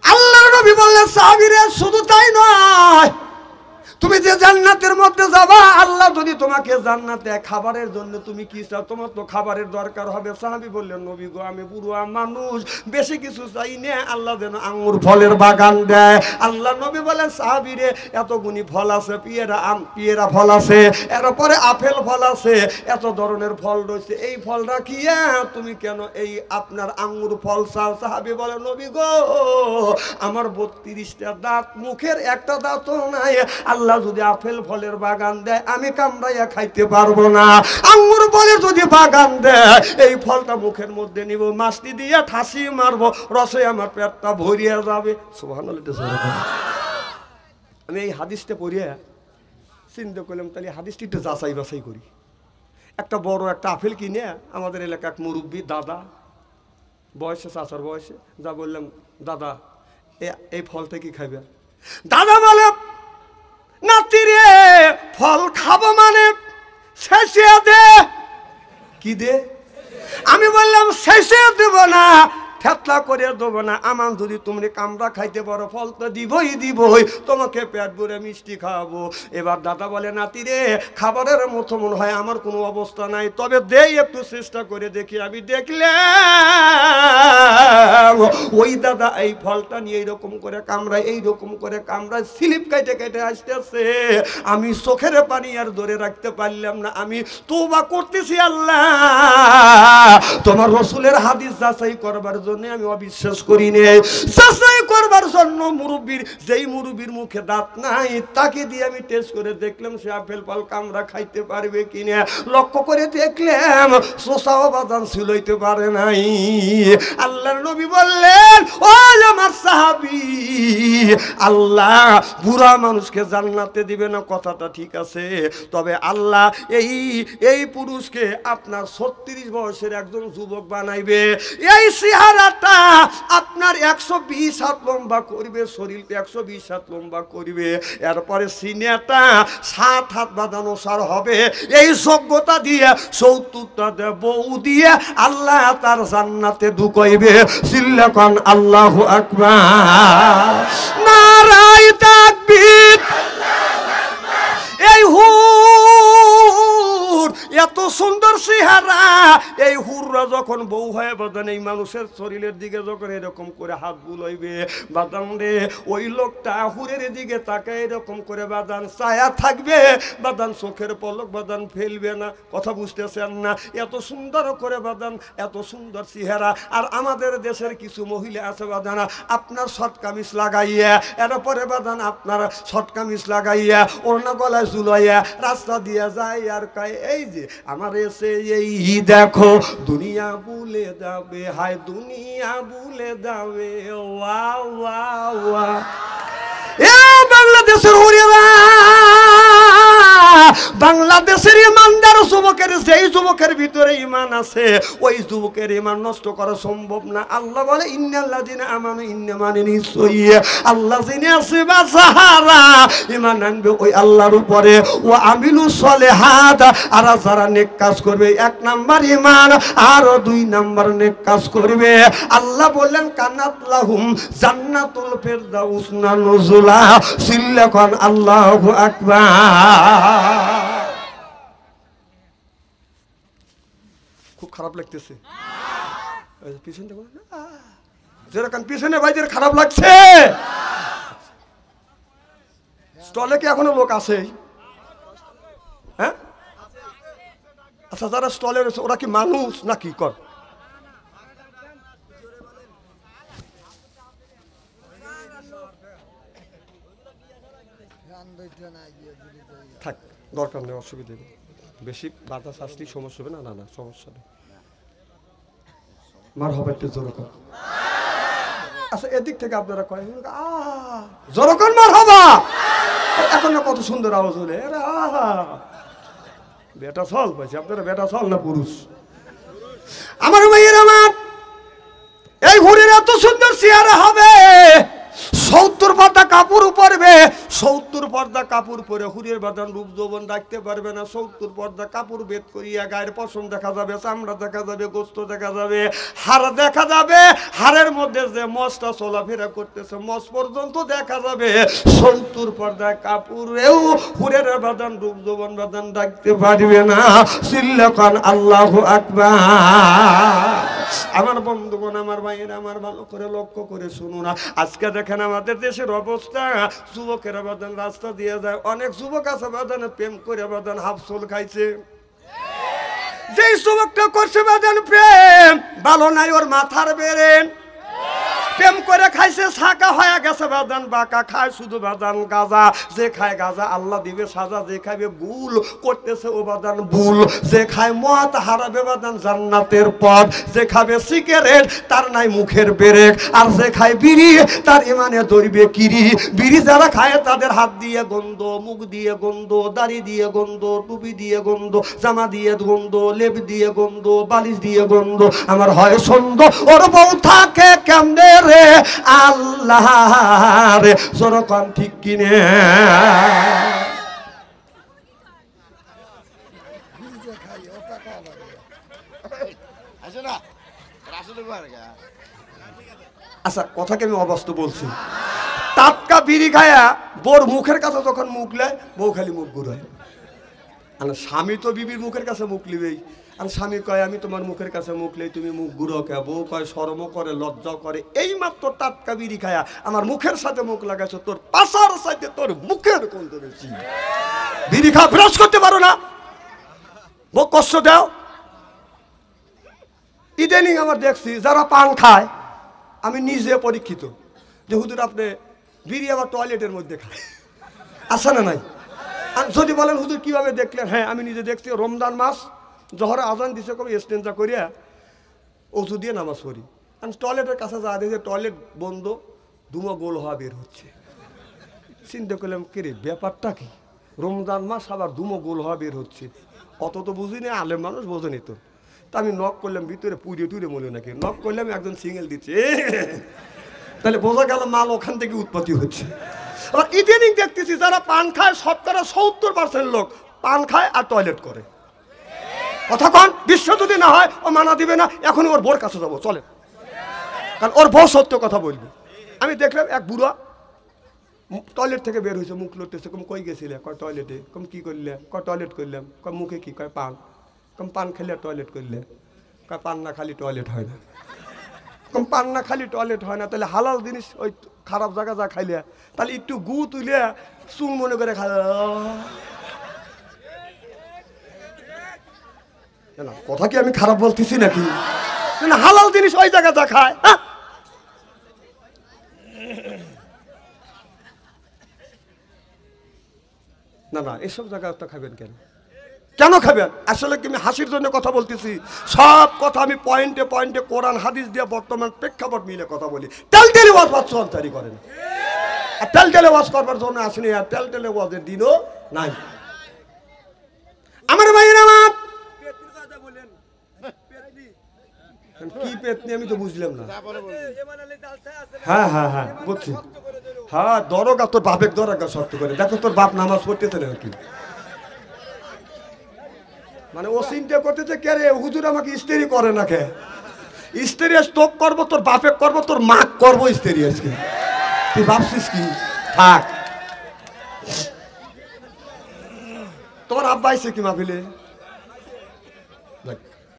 আল্লাহর নবী বললেন সাহাবীরা, শুধু তাই নয়, তুমি যে জান্নাতের মধ্যে যাবা, আল্লাহ যদি তোমাকে জান্নাতে খাবারের জন্য তুমি কি চাও? তোমার তো খাবারের দরকার হবে। সাহাবী বললেন নবী গো, আমি বুড়া মানুষ, বেশি কিছু চাই না, আল্লাহ যেন আঙ্গুর ফলের বাগান দেয়। আল্লাহ নবী বলেন সাহাবী রে, এতগুনি ফল আছে, পিয়েরা ফল আছে, এরপরে আপেল ফল আছে, এত ধরনের ফল রয়েছে, এই ফল রাখিয়া তুমি কেন এই আপনার আঙ্গুর ফল চাও? সাহাবী বলে নবী গো, আমার 32টা দাঁত, মুখের একটা দাঁতও নাই, আল্লাহ যদি আপেল ফলের বাগান দেয়, আমি কামড়াইয়া খাইতে পারবো না। আঙ্গুর ফলের যদি বাগান দেয়, এই ফলটা মুখের মধ্যে নিব, মাছটি দিয়ে ঠাসি মারবো, রসে আমার পেটটা ভরিয়া যাবে। সুবহানাল্লাহ। আমি এই হাদিসটা পড়িয়া চিন্তা করলাম, তাহলে হাদিসটি একটু যাচাই বাছাই করি। একটা বড় একটা আপেল কিনে আমাদের এলাকা এক মুরব্বী দাদা, বয়সে, চাচার বয়সে, যা বললাম দাদা এই ফলটা কি খাইবে? দাদা বলে নাতি রে, ফল খাবো মানে শেষে দে। কি দে? আমি বললাম শেষে দেব না, ফেতলা করে দেবো না, আমার যদি তুমি কামড়া খাইতে পারো, ফল তো দিবই, তোমাকে পেট ভরে মিষ্টি খাওয়াবো। এবার দাদা বলে নাতি রে, খাবারের মতো মনে হয় আমার কোনো অবস্থা নাই, তবে দেই একটু চেষ্টা করে দেখি। আমি দেখলাম ওই দাদা এই ফলটা নিয়ে এইরকম করে কামড়ায়, এইরকম করে কামড়ায়, স্লিপ কেটে কেটে আসতেছে। আমি চোখের পানি আর ধরে রাখতে পারলাম না, আমি তওবা করতেছি, আল্লাহ তোমার রসুলের হাদিস যাচাই করবার জন্য আমি অবিশ্বাস করি নে। যাচাই করবার জন্য মুরব্বীর, যেই মুরব্বীর মুখে দাঁত নাই তাকে দিয়ে আমি টেস্ট করে দেখলাম সে আপেল ফল কামড়া খাইতে পারবে কিনা। লক্ষ্য করে দেখলাম শোষাও বাদাম ছিলইতে পারে নাই। আল্লাহর নবী বললেন, ও আমার সাহাবী, আল্লাহ বুড়া মানুষকে জান্নাতে দিবে না, কথাটা ঠিক আছে, তবে আল্লাহ এই পুরুষকে আপনার 36 বয়সের একজন যুবক বানাইবে। এই চেহারাটা আপনার 120 হাত লম্বা করবে, শরীরকে 120 হাত লম্বা করবে, এরপরে সিনেটা 7 হাত বাঁধানো সার হবে। এই যোগ্যতা দিয়ে 70টা বউ দিয়ে আল্লাহ তার জান্নাতে ঢুকাইবে। সিল্লাকান আল্লাহু আকবার, নারায়ে তাকবীর। এই হুর এত সুন্দর চেহারা, এই হুররা যখন বউ হয়ে বাদান এই মানুষের শরীরের দিকে যখন এরকম করে হাত বুলাইবে বাদান রে, ওই লোকটা হুরের দিকে তাকে এরকম করে বাদান ছায়া থাকবে, বাদান চোখের পলক বাদান ফেলবে না। কথা বুঝতেছেন না? এত সুন্দর করে বাদান, এত সুন্দর চেহারা। আর আমাদের দেশের কিছু মহিলা আছে বাদানা আপনার শর্ট কামিজ লাগাইয়া, এরপরে বাদান আপনার শর্ট কামিজ লাগাইয়া ওড়না গলায় ঝুলাইয়া রাস্তা দিয়ে যায় আর কয়, এই যে আমার এসে এই দেখো দুনিয়া ভুলে যাবে, হায় দুনিয়া ভুলে যাবে। ওয়া ওয়া ওয়া, এ বাংলাদেশের হুরিরা, বাংলাদেশের ইমানদার যুবকের, যেই যুবকের ভিতরে ইমান আছে ওই যুবকের ইমান নষ্ট করা সম্ভব না। আল্লাহ বলে, ইন্নাল্লাযিনা আমানু, ইন্নামানে নিশ্চয়ই আল্লাহ যিনি আছে বা যারা ইমান আনবে ওই আল্লাহর উপরে, ও আমিলু সলিহাত, আর যারা নেক কাজ করবে, 1 নাম্বার ইমান, আর 2 নাম্বার নেক কাজ করবে। আল্লাহ বললেন, কানাত লাহুম জান্নাতুল ফিরদাউস নুজুলা। সিল্লাকান আল্লাহু আকবার। খুব খারাপ লাগতেছে পিছন থেকে, যেরকম পিছনে ভাইদের খারাপ লাগছে। স্টলে কি এখনো লোক আছে? হ্যাঁ, আচ্ছা, যারা স্টলে রয়েছে ওরা কি মানুষ নাকি? কর থাক, দরকার নেই, অসুবিধা নেই, বেশি বাতাস আসলেই সমস্যা হবে না। না না, সমস্যা নেই। মার হবে একটু জোরে কর। আচ্ছা, এদিক থেকে আপনারা কয় জোরে কর, মার হবা। এখন না কত সুন্দর আওয়াজ হলে, বেটা চল পাইছে আপনারা, বেটা চল না পুরুষ। আমার ভাইয়ের আমার, এই হুরের এত সুন্দর চেহারা হবে, 70 পর্দা কাপড় পরবে, 70 পর্দা কাপড় পরে হুরের বাদান রূপ যৌবন রাখতে পারবে না। 70 পর্দা কাপড় বেদ করিয়া গায়ের পশম দেখা যাবে, চামড়া দেখা যাবে, গোস্ত দেখা যাবে, হাড় দেখা যাবে, হাড়ের মধ্যে যে মশটা চলাফেরা করতেছে মশ পর্যন্ত দেখা যাবে। 70 পর্দা কাপড়েও হুরের বাদান রূপ যৌবন বাদান রাখতে পারবে না। সিল্লাকান আল্লাহু আকবার। আমার বন্ধুগণ, আমার ভাইয়েরা আমার, ভালো করে লক্ষ্য করে শুনুন। আজকে দেখেন আমাদের দেশের অবস্থা, যুবকেরা বাদান রাস্তা দিয়ে যায়, অনেক যুবক আছে বাদান প্রেম করে বাদান হাফসোল খাইছে। যেই যুবকটা করছে বাদান প্রেম, ভালো নাই ওর মাথার বেরেন, প্রেম করে খাইছে ছাকা হয়ে গেছে বাদান বাঁকা, খায় শুধু বাদান গাঁজা, যে খায় গাঁজা আল্লাহ দিবে সাজা, যে খাইবে গুল করতেছে ও বাদান ভুল, যে খায় মদ হারাবে বাদান জান্নাতের পথ, যে খাবে সিগারেট তার নাই মুখের বেরেক, আর যে খায় বিড়ি তার ইমানে ধরবে কিরি। বিড়ি যারা খায় তাদের হাত দিয়ে গন্ধ, মুখ দিয়ে গন্ধ, দাড়ি দিয়ে গন্ধ, টুপি দিয়ে গন্ধ, জামা দিয়ে গন্ধ, লেপ দিয়ে গন্ধ, বালিশ দিয়ে গন্ধ। আমার হয় সন্দ ওর বউ থাকে কেমনে রে আল্লাহ রে, জোরকম ঠিক কিনে। আচ্ছা, কথাকে আমি অবাস্তব বলছি। টাটকা বিড়ি খায়া বোর মুখের কাছে যখন মুখ লেয়, বউ খালি মুখ ঘুরায়। স্বামী তো বিবির মুখের কাছে মুখ লিবেই, আর স্বামী কয় আমি তোমার মুখের কাছে মুখ লেই তুমি মুখ ঘুরো কে? বউ কয় শরমও করে, লজ্জাও করে। এই মাত্র টাটকা বিড়ি খায়া আমার মুখের সাথে মুখ লাগাইছো, তোর পাশার সাথে তোর মুখের গন্ধ বেশি। বিড়ি খা, ব্রাশ করতে পারো না, বউ কষ্ট দাও। ইদানিং আমার দেখছি যারা পান খায় আমি নিজে পরীক্ষিত যে হুজুর আপনি বিড়ি আবার টয়লেটের মধ্যে খায়, আসে না নাই? আর যদি বলেন হুজুর কিভাবে দেখলেন, হ্যাঁ আমি নিজে দেখছি। রমজান মাস জহরে আজান দিছে কবে স্টেঞ্জা করিয়া ওষুধ দিয়ে নামাজ পড়ি, আমি টয়লেটের কাছে যা দেখি টয়লেট বন্ধ, ধুমো গোল হওয়া বের হচ্ছে। চিন্তা করলাম কিরে ব্যাপারটা কি, রমজান মাস আবার ধুমো গোল হওয়া বের হচ্ছে, অত তো বুঝিনি, আলেম মানুষ বোঝেনি তো। তা আমি নক করলাম, ভিতরে পুড়িয়ে টুড়ে মনে নাকি, নক করলাম একজন সিঙ্গেল দিচ্ছে, তাহলে বোঝা গেল মাল ওখান থেকে উৎপত্তি হচ্ছে। আবার ইদানিং দেখতেছি যারা পান খায় শতকরা 70% লোক পান খায় আর টয়লেট করে। কথা কন, বিশ্ব যদি না হয় ও মানা দিবে না, এখন ওর বোর কাছে যাবো চলে, কারণ ওর বউ সত্য কথা বলবে। আমি দেখলাম এক বুড়া টয়লেট থেকে বের হয়েছে, মুখ লড়তেছে, কম কই গেছিলে, কয় টয়লেটে, কম কি করলে, কয় টয়লেট করলাম, কয় মুখে কি, কয় পান, কম পান খেলে টয়লেট করলে, কয় পান না খালি টয়লেট হয় না, কম পান না খালি টয়লেট হয় না, তাহলে হালাল জিনিস ওই খারাপ জায়গা যা খাইলে, তাহলে একটু গু তুলে চুং মনে করে খা না। কথা কি আমি খারাপ বলতেছি নাকি? না, হালাল জিনিস ওই জায়গা যা খায়। না না, এসব জায়গাটা খাবেন কেন, কেন খাবেন? আসলে কি আমি হাসির জন্য কথা বলতেছি? সব কথা আমি পয়েন্টে পয়েন্টে কোরআন হাদিস দিয়ে বর্তমান প্রেক্ষাপট মিলে কথা বলি। টেলটেলে ওয়াজ বাচ্চারি করেন, আর টেলটেলে ওয়াজ করবার জন্য আসেনি, আর টেলটেলে ওয়াজের দিনও নাই। আমার ভাইয়ের আমার কি পেতনি আমি তো বুঝলাম না। হ্যাঁ হ্যাঁ হ্যাঁ বুঝছি, হ্যাঁ দরগা, তোর বাপের দরগা শক্ত করে দেখো, তোর বাপ নামাজ পড়তেছে না কি, মানে ও চিন্তা করতেছে কে রে হুজুর আমাকে ইস্তেরি করে না, কে ইস্তেরি তোপ করবো, তোর বাপে করবো, তোর মা করবো ইস্তেরি আজকে, তুই ভাবছিস কি? থাক, তোমার আব্বা আইছে কি মাহফিলে?